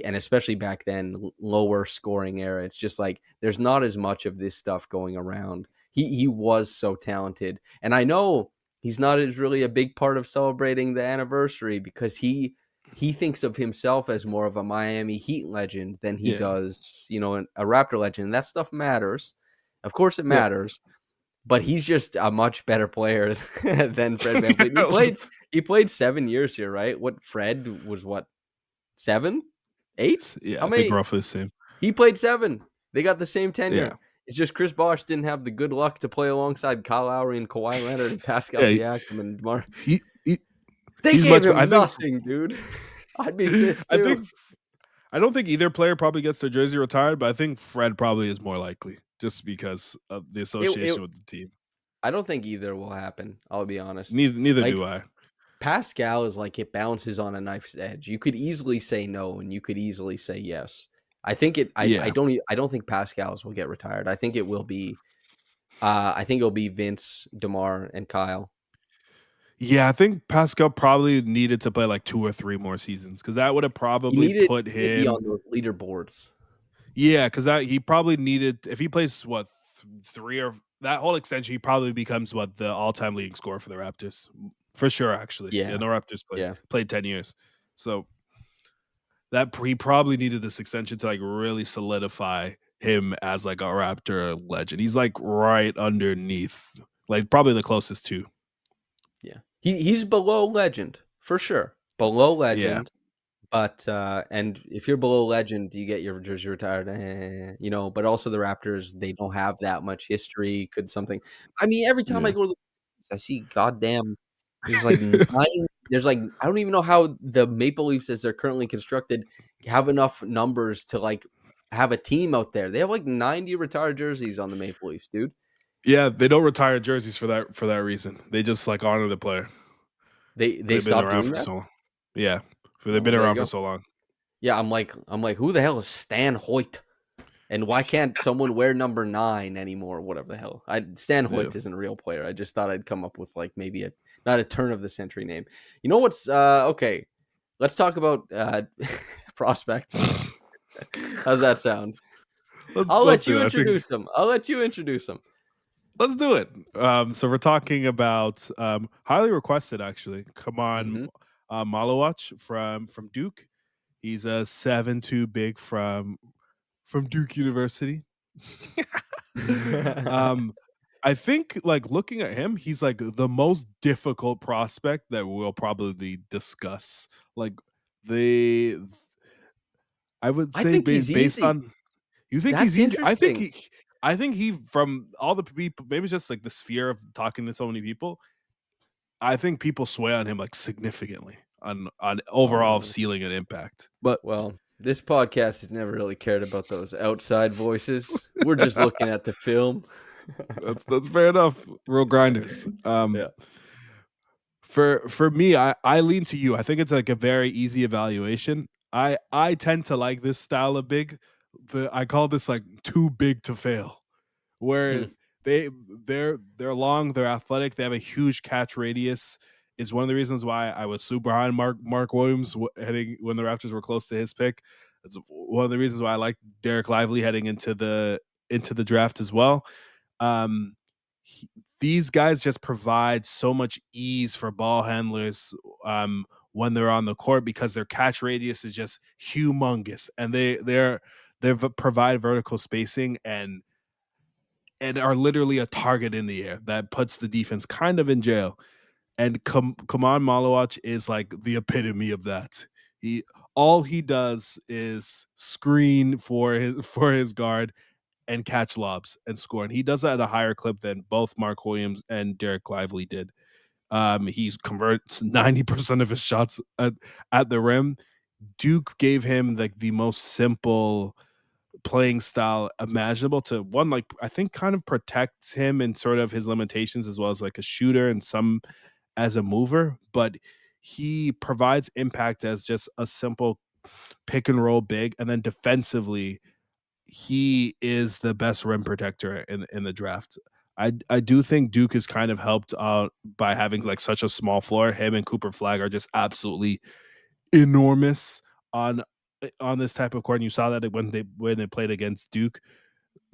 And especially back then, lower scoring era. It's just like there's not as much of this stuff going around. He was so talented, and I know he's not as really a big part of celebrating the anniversary because he thinks of himself as more of a Miami Heat legend than he
Yeah.
does, a Raptor legend. That stuff matters. Of course it
Yeah.
matters, but he's just a much better player than Fred VanVleet. He
Yeah.
played 7 years here, right? What Fred was what, 7? 8?
Yeah,
How
I think
many?
roughly the same.
He played 7. They got the same
Yeah.
tenure. It's just Chris Bosh didn't have the good luck to play alongside Kyle Lowry and Kawhi Leonard and Pascal
Yeah,
Siakam and DeMar.
he
They
he's
gave
much I
him
think
nothing, dude. I'd be pissed
I
too.
think I don't think either player probably gets their jersey retired, but I think Fred probably is more likely just because of the
It
association with the team.
I don't think either will happen, I'll be honest.
Neither
Like,
do I.
Pascal is like it bounces on a knife's edge. You could easily say no, and you could easily say yes. I think it
Yeah.
I don't think Pascal's will get retired. I think it'll be Vince, DeMar, and Kyle.
Yeah, I think Pascal probably needed to play like 2 or 3 more seasons because that would have
He
probably
needed
put
to be on
him.
those leaderboards.
Yeah, because that he probably needed if he plays what 3 or that whole extension, he probably becomes what the all-time leading scorer for the Raptors. For sure, actually. Yeah,
Yeah,
no Raptors
yeah.
played 10 years. So that he probably needed this extension to like really solidify him as like a Raptor legend. He's like right underneath, like probably the closest to.
Yeah. He's below legend, for sure. Below
Yeah.
legend, but, and if you're below legend, you get your jersey retired, but also the Raptors, they don't have that much history. Could something I mean, every time I
Yeah.
go to the I see goddamn there's like 9 there's like I don't even know how the Maple Leafs, as they're currently constructed, have enough numbers to, like, have a team out there. They have, like, 90 retired jerseys on the Maple Leafs, dude.
Yeah, they don't retire jerseys for that reason. They just like honor the player.
They
They've been
stopped
around
doing
for
that?
so long. Yeah. For they've
Oh,
been
there you
around for
go.
so long.
Yeah, I'm like, "Who the hell is Stan Hoyt? And why can't someone wear number 9 anymore?" Whatever the hell. Stan
Yeah.
Hoyt isn't a real player. I just thought I'd come up with, like, maybe a not a turn of the century name. You know what's, okay, let's talk about, prospects. How's that sound? I'll
Let's
let
do
you
it. I think
introduce them. I'll let you introduce them.
let's do it. So we're talking about highly requested actually. Khaman
Mhm.
Maluach from Duke. He's a 7'2" big from Duke University. um, I think like looking at him, he's like the most difficult prospect that we'll probably discuss. Like the I would
I
say
think he's
based
easy.
on you think
That's
he's easy.
interesting.
I think he from all the people, maybe it's just like the sphere of talking to so many people. I think people sway on him like significantly on overall
Oh,
ceiling and impact. But
well, this podcast has never really cared about those outside voices. We're just looking at the film.
that's fair enough. Real grinders.
Yeah.
For me, I lean to you. I think it's like a very easy evaluation. I tend to like this style of big. I call this like too big to fail, where
Hmm.
they they're long, they're athletic, they have a huge catch radius. It's one of the reasons why I was super high on Mark Williams heading when the Raptors were close to his pick. It's one of the reasons why I like Derek Lively heading into the draft as well. Um, he, these guys just provide so much ease for ball handlers when they're on the court because their catch radius is just humongous, and provide vertical spacing and are literally a target in the air that puts the defense kind of in jail. And Khaman Maluach is like the epitome of that. He all he does is screen for his guard and catch lobs and score. And he does that at a higher clip than both Mark Williams and Derek Lively did. He's converts 90% of his shots at the rim. Duke gave him like the most simple playing style imaginable to one, like I think kind of protects him and sort of his limitations as well as like a shooter and some as a mover, but he provides impact as just a simple pick and roll big, and then defensively he is the best rim protector in the draft. I do think Duke is kind of helped out by having like such a small floor. Him and Cooper Flag are just absolutely enormous on on this type of court. And you saw that when they played against Duke.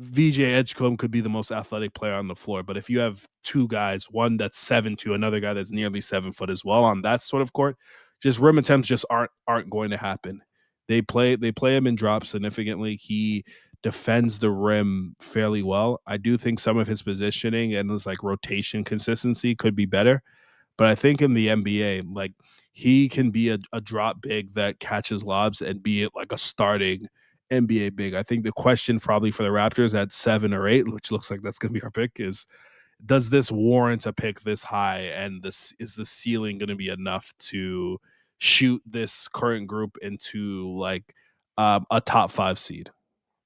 VJ Edgecombe could be the most athletic player on the floor, but if you have two guys, one that's 7'2", another guy that's nearly 7 foot as well on that sort of court, just rim attempts just aren't going to happen. They play him in drop significantly. He defends the rim fairly well. I do think some of his positioning and his like rotation consistency could be better. But I think in the NBA, like he can be a drop big that catches lobs and be like a starting NBA big. I think the question probably for the Raptors at 7 or 8, which looks like that's going to be our pick, is does this warrant a pick this high? And this is the ceiling going to be enough to shoot this current group into like a top 5 seed?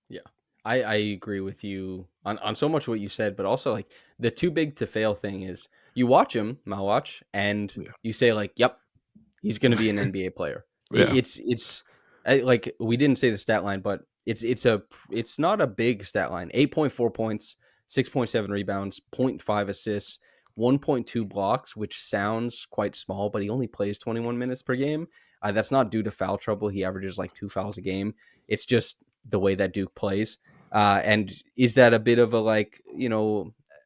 Yeah. I agree with you on so much what you said, but also like the too big to fail thing is you watch him, Malwatch, and
Yeah.
you say like, "Yep, he's going to be an NBA player."
Yeah.
Like we didn't say the stat line, but it's not a big stat line. 8.4 points, 6.7 rebounds, zero point 0.5 assists, 1.2 blocks, which sounds quite small, but he only plays 21 minutes per game. That's not due to foul trouble. He averages like 2 fouls a game. It's just the way that Duke plays. And is that a bit of a like,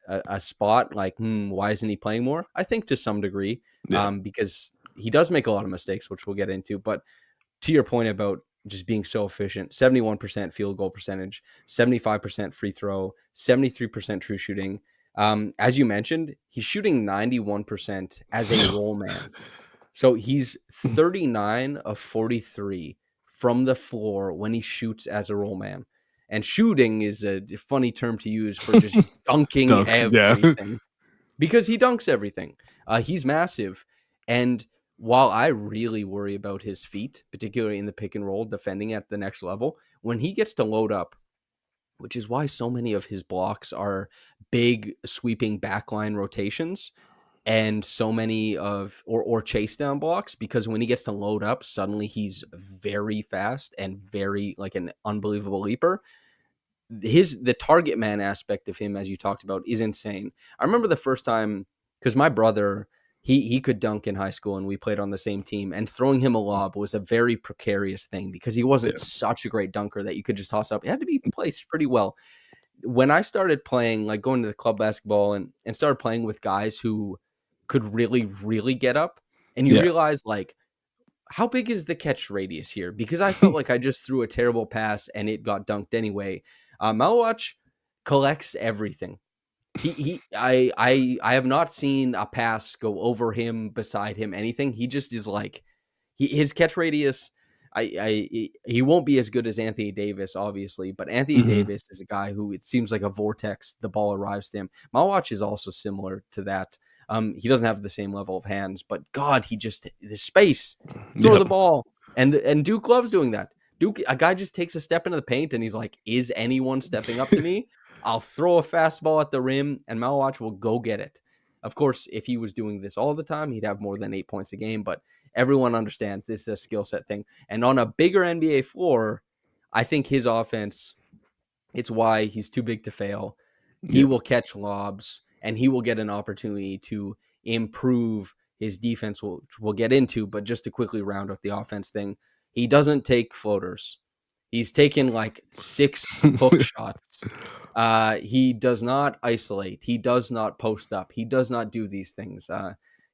a spot like, why isn't he playing more? I think to some degree,
Yeah.
because he does make a lot of mistakes, which we'll get into. But to your point about just being so efficient, 71% field goal percentage, 75% free throw, 73% true shooting. As you mentioned, he's shooting 91% as a roll man. So he's 39 of 43 from the floor when he shoots as a roll man. And shooting is a funny term to use for just dunking
Dunks. Yeah.
everything because he dunks everything. He's massive. And while I really worry about his feet, particularly in the pick and roll, defending at the next level, when he gets to load up, which is why so many of his blocks are big, sweeping backline rotations and so many of or chase down blocks, because when he gets to load up, suddenly he's very fast and very like an unbelievable leaper. The target man aspect of him, as you talked about, is insane. I remember the first time, because my brother, he could dunk in high school and we played on the same team, and throwing him a lob was a very precarious thing because he wasn't
Yeah.
such a great dunker that you could just toss up. It had to be placed pretty well. When I started playing, like going to the club basketball and started playing with guys who could really, really get up, and you
Yeah.
realize like how big is the catch radius here? Because I felt like I just threw a terrible pass and it got dunked anyway. Maluach collects everything. I have not seen a pass go over him, beside him, anything. He just is like his catch radius. He won't be as good as Anthony Davis, obviously, but Anthony
Hmm.
Davis is a guy who it seems like a vortex. The ball arrives to him. Maluach is also similar to that. He doesn't have the same level of hands, but God, he just the space, throw
Yep.
the ball, and Duke loves doing that. Duke, a guy just takes a step into the paint and he's like, "Is anyone stepping up to me? I'll throw a fastball at the rim, and Maluach will go get it." Of course, if he was doing this all the time, he'd have more than 8 points a game. But everyone understands this is a skill set thing, and on a bigger NBA floor, I think his offense. It's why he's too big to fail. He
Yeah.
will catch lobs and he will get an opportunity to improve his defense, which we'll get into. But just to quickly round out the offense thing, he doesn't take floaters. He's taken like 6 hook shots. He does not isolate. He does not post up. He does not do these things.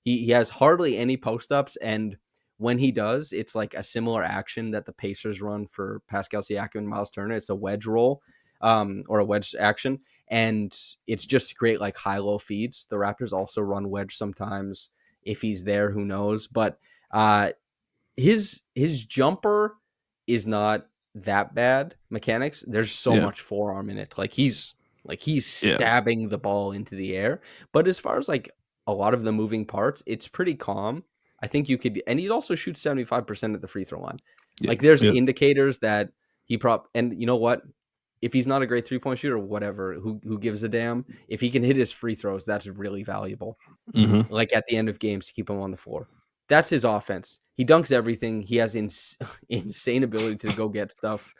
He has hardly any post ups, and when he does, it's like a similar action that the Pacers run for Pascal Siakam and Miles Turner. It's a wedge roll, or a wedge action, and it's just to create like high low feeds. The Raptors also run wedge sometimes if he's there. Who knows? But uh, his jumper is not that bad mechanics. There's so
Yeah.
much forearm in it. Like he's
Yeah.
stabbing the ball into the air. But as far as like a lot of the moving parts, it's pretty calm. I think you could, and he also shoots 75% at the free throw line.
Yeah.
Like there's
Yeah.
indicators that and you know what? If he's not a great 3 point shooter, whatever, who gives a damn? If he can hit his free throws, that's really valuable,
Hmm.
like at the end of games to keep him on the floor. That's his offense. He dunks everything. He has insane ability to go get stuff.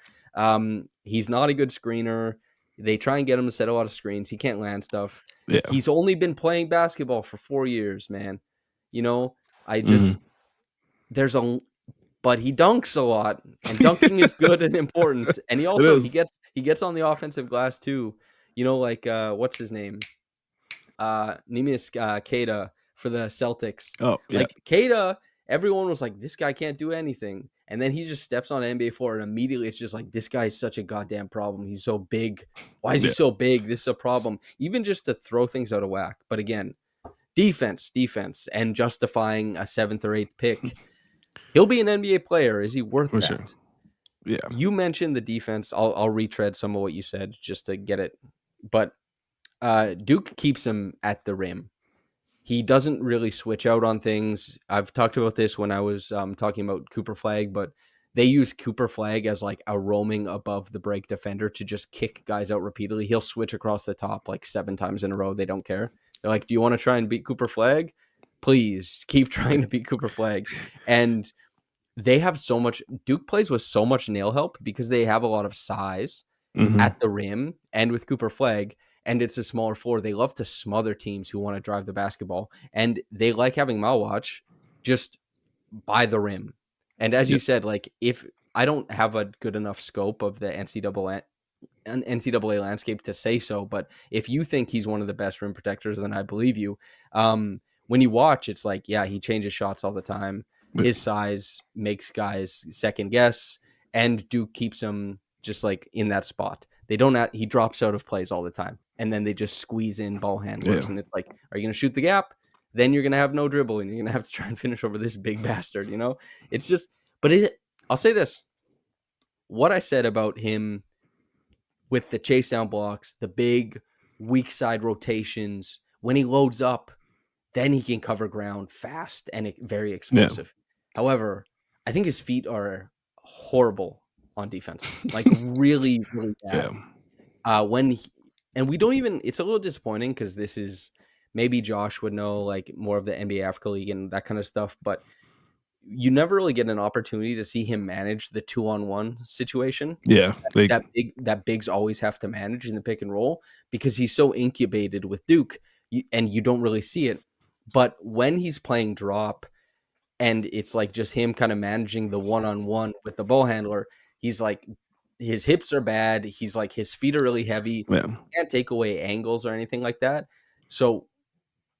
He's not a good screener. They try and get him to set a lot of screens. He can't land stuff.
Yeah.
He's only been playing basketball for 4 years, man. You know, I
Hmm.
just there's a but he dunks a lot, and dunking is good and important. And he
It
also he
is.
gets he gets on the offensive glass too. Like what's his name? Neemias Queta for the Celtics.
Oh, yeah.
Like Queta, everyone was like, this guy can't do anything. And then he just steps on an NBA floor and immediately it's just like, this guy is such a goddamn problem. He's so big. Why is he
Yeah.
so big? This is a problem. Even just to throw things out of whack. But again, defense, and justifying a 7th or 8th pick. He'll be an NBA player. Is he worth
For sure.
that?
Yeah.
You mentioned the defense. I'll retread some of what you said just to get it. But Duke keeps him at the rim. He doesn't really switch out on things. I've talked about this when I was talking about Cooper Flag, but they use Cooper Flag as like a roaming above the break defender to just kick guys out repeatedly. He'll switch across the top like 7 times in a row. They don't care. They're like, do you want to try and beat Cooper Flag? Please keep trying to beat Cooper Flag. And they have so much, Duke plays with so much nail help because they have a lot of size
Mhm.
at the rim and with Cooper Flag, and it's a smaller floor. They love to smother teams who want to drive the basketball, and they like having Maluach just by the rim. And as you
Yep.
said, like if I don't have a good enough scope of the NCAA landscape to say so, but if you think he's one of the best rim protectors, then I believe you. When you watch, it's like, yeah, he changes shots all the time.
Yeah.
His size makes guys second guess, and Duke keeps him just like in that spot. They don't. He drops out of plays all the time, and then they just squeeze in ball
Yeah.
handlers, and it's like, are you going to shoot the gap? Then you're going to have no dribble, and you're going to have to try and finish over this big bastard. It's just. But I'll say this: what I said about him with the chase down blocks, the big weak side rotations. When he loads up, then he can cover ground fast and very
Yeah.
explosive. However, I think his feet are horrible on defense, like really, really
Yeah.
bad. When he, and we don't even, it's a little disappointing because this is maybe Josh would know like more of the NBA Africa League and that kind of stuff, but you never really get an opportunity to see him manage the 2-on-1 situation
Yeah. Like,
that bigs always have to manage in the pick and roll because he's so incubated with Duke, and you don't really see it. But when he's playing drop and it's like just him kind of managing the one-on-one with the ball handler, he's like his hips are bad. He's like his feet are really heavy.
yeah.
Can't take away angles or anything like that. So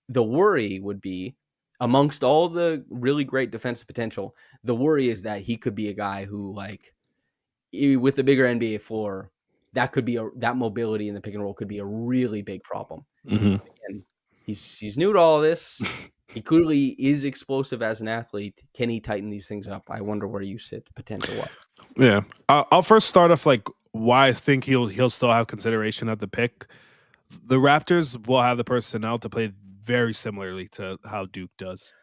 the worry would be amongst all the really great defensive potential, the worry is that he could be a guy who like with the bigger NBA floor, that could be that mobility in the pick and roll could be a really big problem.
Mhm.
And he's new to all this. He clearly is explosive as an athlete. Can he tighten these things up? I wonder where you sit potential wise.
Yeah. I'll first start off like why I think he'll still have consideration at the pick. The Raptors will have the personnel to play very similarly to how Duke does.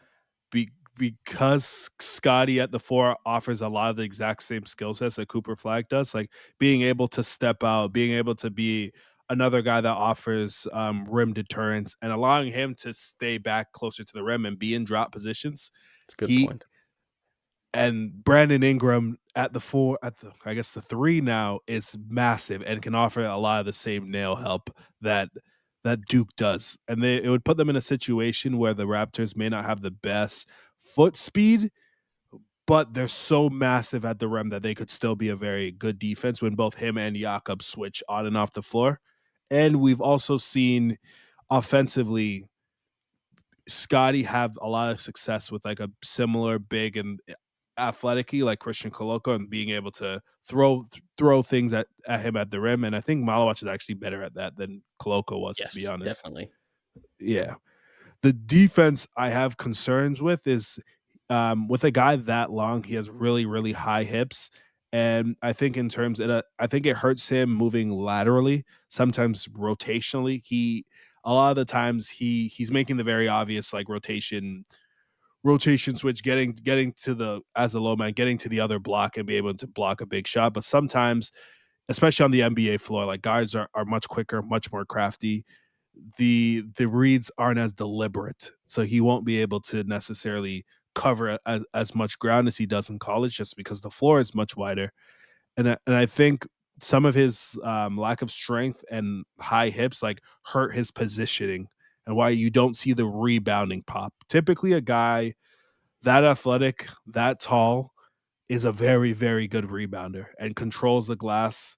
Because Scotty at the 4 offers a lot of the exact same skill sets that Cooper Flag does, like being able to step out, being able to be another guy that offers rim deterrence and allowing him to stay back closer to the rim and be in drop positions.
It's a good
He
point.
and Brandon Ingram at the 4, at the I guess the 3 now is massive and can offer a lot of the same nail help that Duke does. And it would put them in a situation where the Raptors may not have the best foot speed, but they're so massive at the rim that they could still be a very good defense when both him and Jakob switch on and off the floor. And we've also seen offensively Scotty have a lot of success with like a similar big and athletic like Christian Koloko and being able to throw things at him at the rim. And I think Malawach is actually better at that than Koloko was, to be
Yes,
honest.
definitely.
Yeah. The defense I have concerns with is with a guy that long, he has really, really high hips. And I think in terms of I think it hurts him moving laterally, sometimes rotationally. A lot of the times he's making the very obvious like rotation switch, getting to the as a low man, getting to the other block and be able to block a big shot. But sometimes, especially on the NBA floor, like guys are much quicker, much more crafty. The reads aren't as deliberate, so he won't be able to necessarily cover as much ground as he does in college, just because the floor is much wider. And I think some of his lack of strength and high hips like hurt his positioning and why you don't see the rebounding pop. Typically, a guy that athletic, that tall, is a very, very good rebounder and controls the glass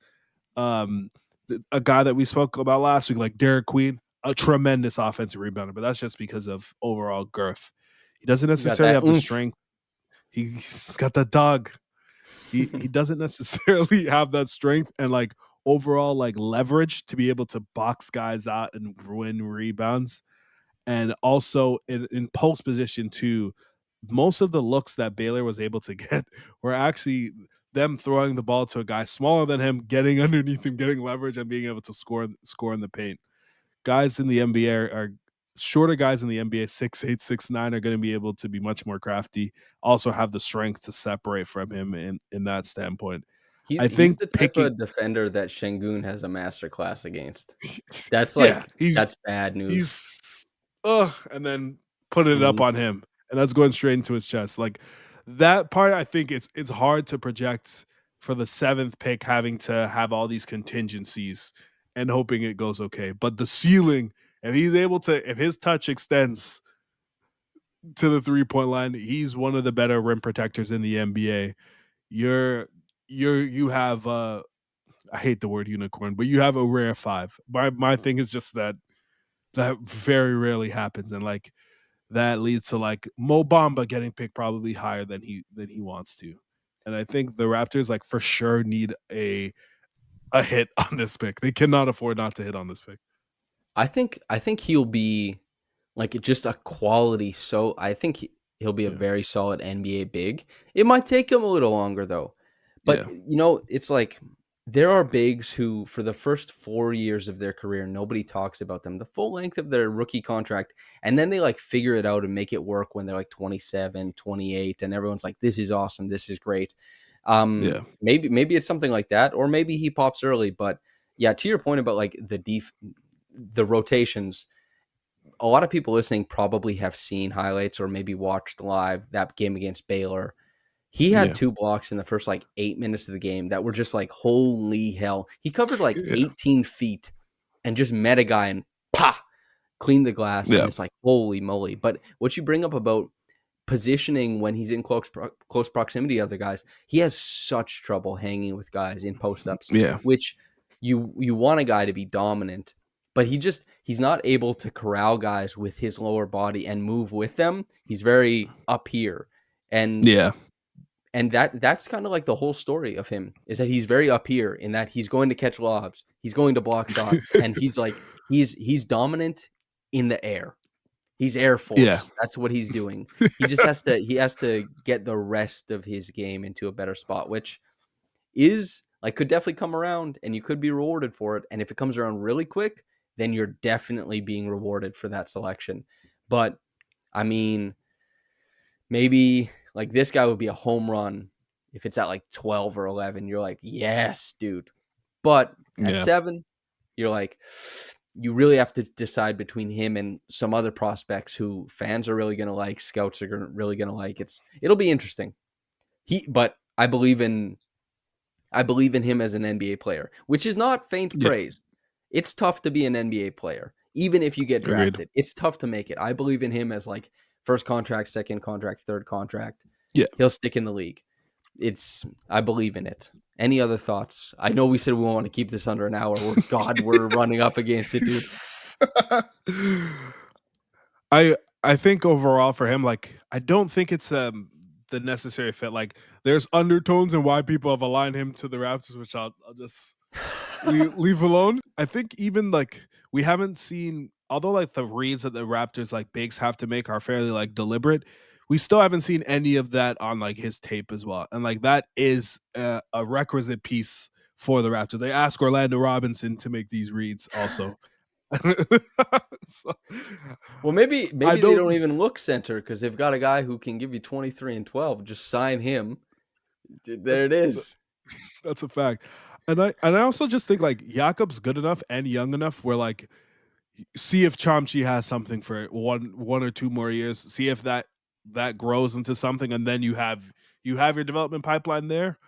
Um, a guy that we spoke about last week, like Derek Queen, a tremendous offensive rebounder, but that's just because of overall girth. He doesn't
He's got
necessarily
that
have the
oomph.
strength. He's got the dog. He doesn't necessarily have that strength and like overall like leverage to be able to box guys out and win rebounds. And also in post position too, most of the looks that Baylor was able to get were actually them throwing the ball to a guy smaller than him, getting underneath him, getting leverage, and being able to score in the paint. Guys in the NBA are shorter guys in the NBA, 6'8", 6'9", are going to be able to be much more crafty. Also have the strength to separate from him in that standpoint. I
He's
think
the type
picking,
of defender that Şengün has a master class against. That's
yeah,
like that's bad news.
he's and then put it up
Mhm.
on him, and that's going straight into his chest. Like that part, I think it's hard to project for the seventh pick, having to have all these contingencies and hoping it goes okay. But the ceiling, if he's able to, if his touch extends to the 3 point line, he's one of the better rim protectors in the NBA. You're you have I hate the word unicorn, but you have a rare five. My thing is just that very rarely happens, and like that leads to like Mo Bamba getting picked probably higher than he wants to. And I think the Raptors like for sure need a hit on this pick. They cannot afford not to hit on this pick.
I think he'll be like just a quality. So I think he'll be a
Yeah.
very solid NBA big. It might take him a little longer though. But
Yeah.
it's like there are bigs who for the first 4 years of their career nobody talks about them. The full length of their rookie contract and then they like figure it out and make it work when they're like 27, 28 and everyone's like this is awesome, this is great.
Yeah.
Maybe it's something like that or maybe he pops early, but yeah, to your point about like the rotations, a lot of people listening probably have seen highlights or maybe watched live that game against Baylor. He had
Yeah.
2 blocks in the first, like, 8 minutes of the game that were just like, "Holy hell." He covered, like,
Yeah.
18 feet and just met a guy and pa! Cleaned the glass, and
Yeah.
it's like, "Holy moly." But what you bring up about positioning when he's in close proximity to other guys, he has such trouble hanging with guys in post-ups,
Yeah.
which you want a guy to be dominant, but he's not able to corral guys with his lower body and move with them. He's very up here, and
Yeah.
that's kind of like the whole story of him is that he's very up here in that he's going to catch lobs, he's going to block shots, and he's like he's dominant in the air. He's Air
Yeah.
Force. That's what he's doing. He has to get the rest of his game into a better spot, which is like could definitely come around and you could be rewarded for it. And if it comes around really quick, then you're definitely being rewarded for that selection. But I mean, maybe like this guy would be a home run if it's at like 12 or 11. You're like, yes, dude. But at
Yeah.
7, you're like, you really have to decide between him and some other prospects who fans are really going to like, scouts are really going to like. It'll be interesting. But I believe in him as an NBA player, which is not faint
Yeah.
praise. It's tough to be an NBA player, even if you get
Agreed.
drafted. It's tough to make it. I believe in him as like first contract, second contract, third contract.
Yeah.
He'll stick in the league. I believe in it. Any other thoughts? I know we said we want to keep this under an hour. We're running up against it, dude.
I think overall for him, like I don't think it's the necessary fit. Like there's undertones and why people have aligned him to the Raptors, which I'll just leave alone. I think even like we haven't seen, although like the reads that the Raptors like bigs have to make are fairly like deliberate. We still haven't seen any of that on like his tape as well, and like that is a requisite piece for the Raptors. They ask Orlando Robinson to make these reads also. So,
Well, maybe
I
maybe they
don't.
don't even look center because they've got a guy who can give you 23 and 12. Just sign him. Dude,
That,
there it
that-
is.
that's a fact, and I also just think like Jakob's good enough and young enough where like see if Chomchi has something for one or two more years. See if that grows into something, and then you have your development pipeline there,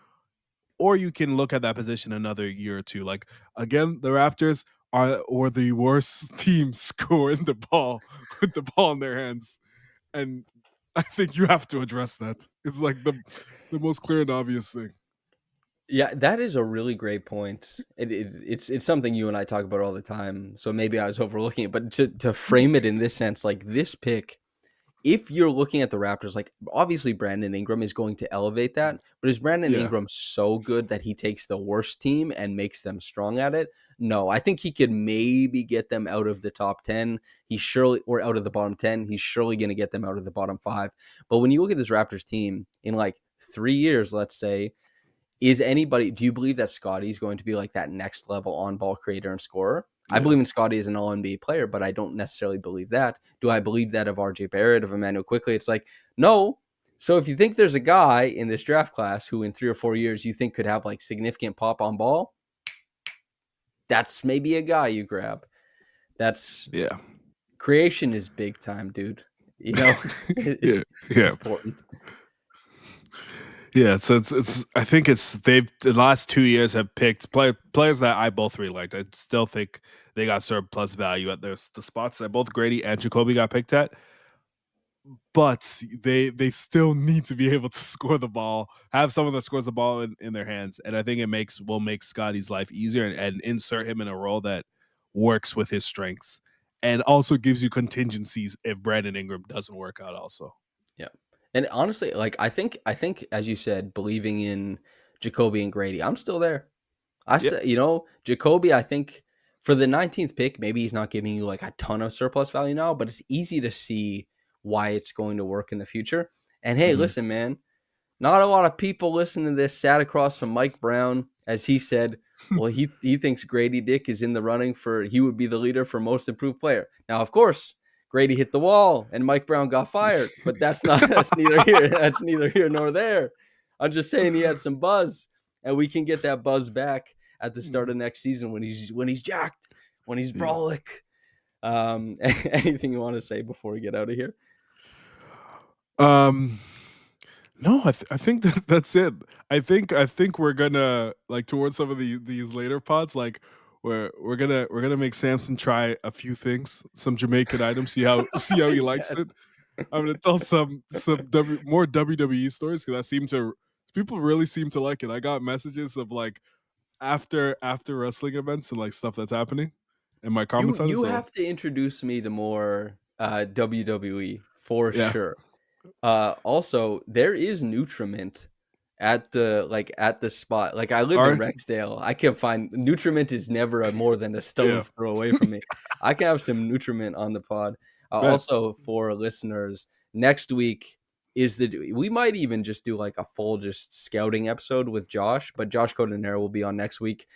or you can look at that position another year or two. Like again, the Raptors are the worst team scoring the ball with the ball in their hands, and I think you have to address that. It's like the most clear and obvious thing.
Yeah, that is a really great point. It's something you and I talk about all the time. So maybe I was overlooking it, but to frame it in this sense, like this pick, if you're looking at the Raptors, like obviously Brandon Ingram is going to elevate that, but is Brandon
Yeah,
Ingram so good that he takes the worst team and makes them strong at it? No, I think he could maybe get them out of the top 10. He's surely, or out of the bottom 10. He's surely going to get them out of the bottom five. But when you look at this Raptors team in like 3 years, let's say, do you believe that Scotty's going to be like that next level on ball creator and scorer? I
yeah.
believe in Scotty as an all NBA player, but I don't necessarily believe that. Do I believe that of RJ Barrett, of Emmanuel Quickly? It's like, no. So if you think there's a guy in this draft class who in 3 or 4 years you think could have like significant pop on ball, that's maybe a guy you grab. That's
Yeah.
creation is big time, dude. You know,
Yeah,
it's
yeah,
important.
yeah. So it's. I think it's they've the last 2 years have picked players that I both really liked. I still think they got surplus value at the spots that both Grady and Jacoby got picked at. But they still need to be able to score the ball, have someone that scores the ball in their hands, and I think it will make Scotty's life easier and insert him in a role that works with his strengths, and also gives you contingencies if Brandon Ingram doesn't work out. Also,
Yeah. And honestly, like I think as you said, believing in Jacoby and Grady, I'm still there. I
yeah,
said, Jacoby, I think for the 19th pick, maybe he's not giving you like a ton of surplus value now, but it's easy to see why it's going to work in the future. And hey,
mhm,
listen, man, not a lot of people listening to this sat across from Mike Brown as he said, well, he thinks Grady Dick is in the running for he would be the leader for most improved player. Now, of course, Grady hit the wall and Mike Brown got fired, but that's neither here that's neither here nor there. I'm just saying he had some buzz, and we can get that buzz back at the start
mhm,
of next season when he's jacked, when he's
yeah.
brolic. Anything you want to say before we get out of here?
Um, no, I think that's it. I think we're gonna like towards some of these later pods, like we're gonna make Samson try a few things, some Jamaican items, see how he likes
Yes.
it. I'm gonna tell more WWE stories because I seem to people really seem to like it. I got messages of like after wrestling events and like stuff that's happening in my
You
comments on it.
you
So
have to introduce me to more WWE for
yeah,
sure. Also, there is Nutriment at the spot. Like I live in
are
Rexdale. I can find Nutriment is never more than a
yeah,
stone's throw away from me. I can have some Nutriment on the pod.
bet
Also, for listeners, next week we might even just do like a full just scouting episode with Josh, but Josh Codenero will be on next week.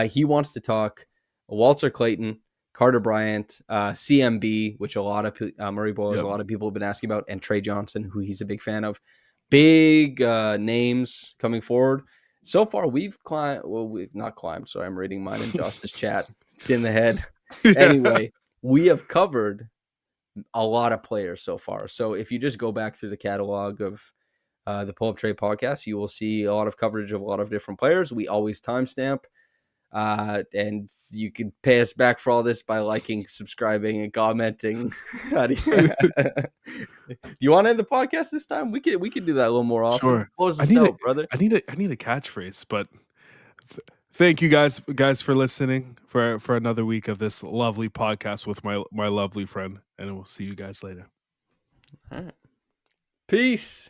He wants to talk Walter Clayton, Carter Bryant, CMB, which Murray Boyles, a
yep,
lot of people have been asking about, and Trey Johnson, who he's a big fan of. Big names coming forward. So far, we've climbed. Well, we've not climbed. Sorry, I'm reading mine in Josh's chat. It's in the head.
yeah,
Anyway, we have covered a lot of players so far. So if you just go back through the catalog of the Pull Up Trade podcast, you will see a lot of coverage of a lot of different players. We always timestamp. And you can pay us back for all this by liking, subscribing, and commenting. Do you want to end the podcast this time? We could do that a little more often.
sure.
Close
I
us
need a
out, brother.
I need a catchphrase, but thank you guys for listening for another week of this lovely podcast with my lovely friend, and we'll see you guys later.
All right. Peace.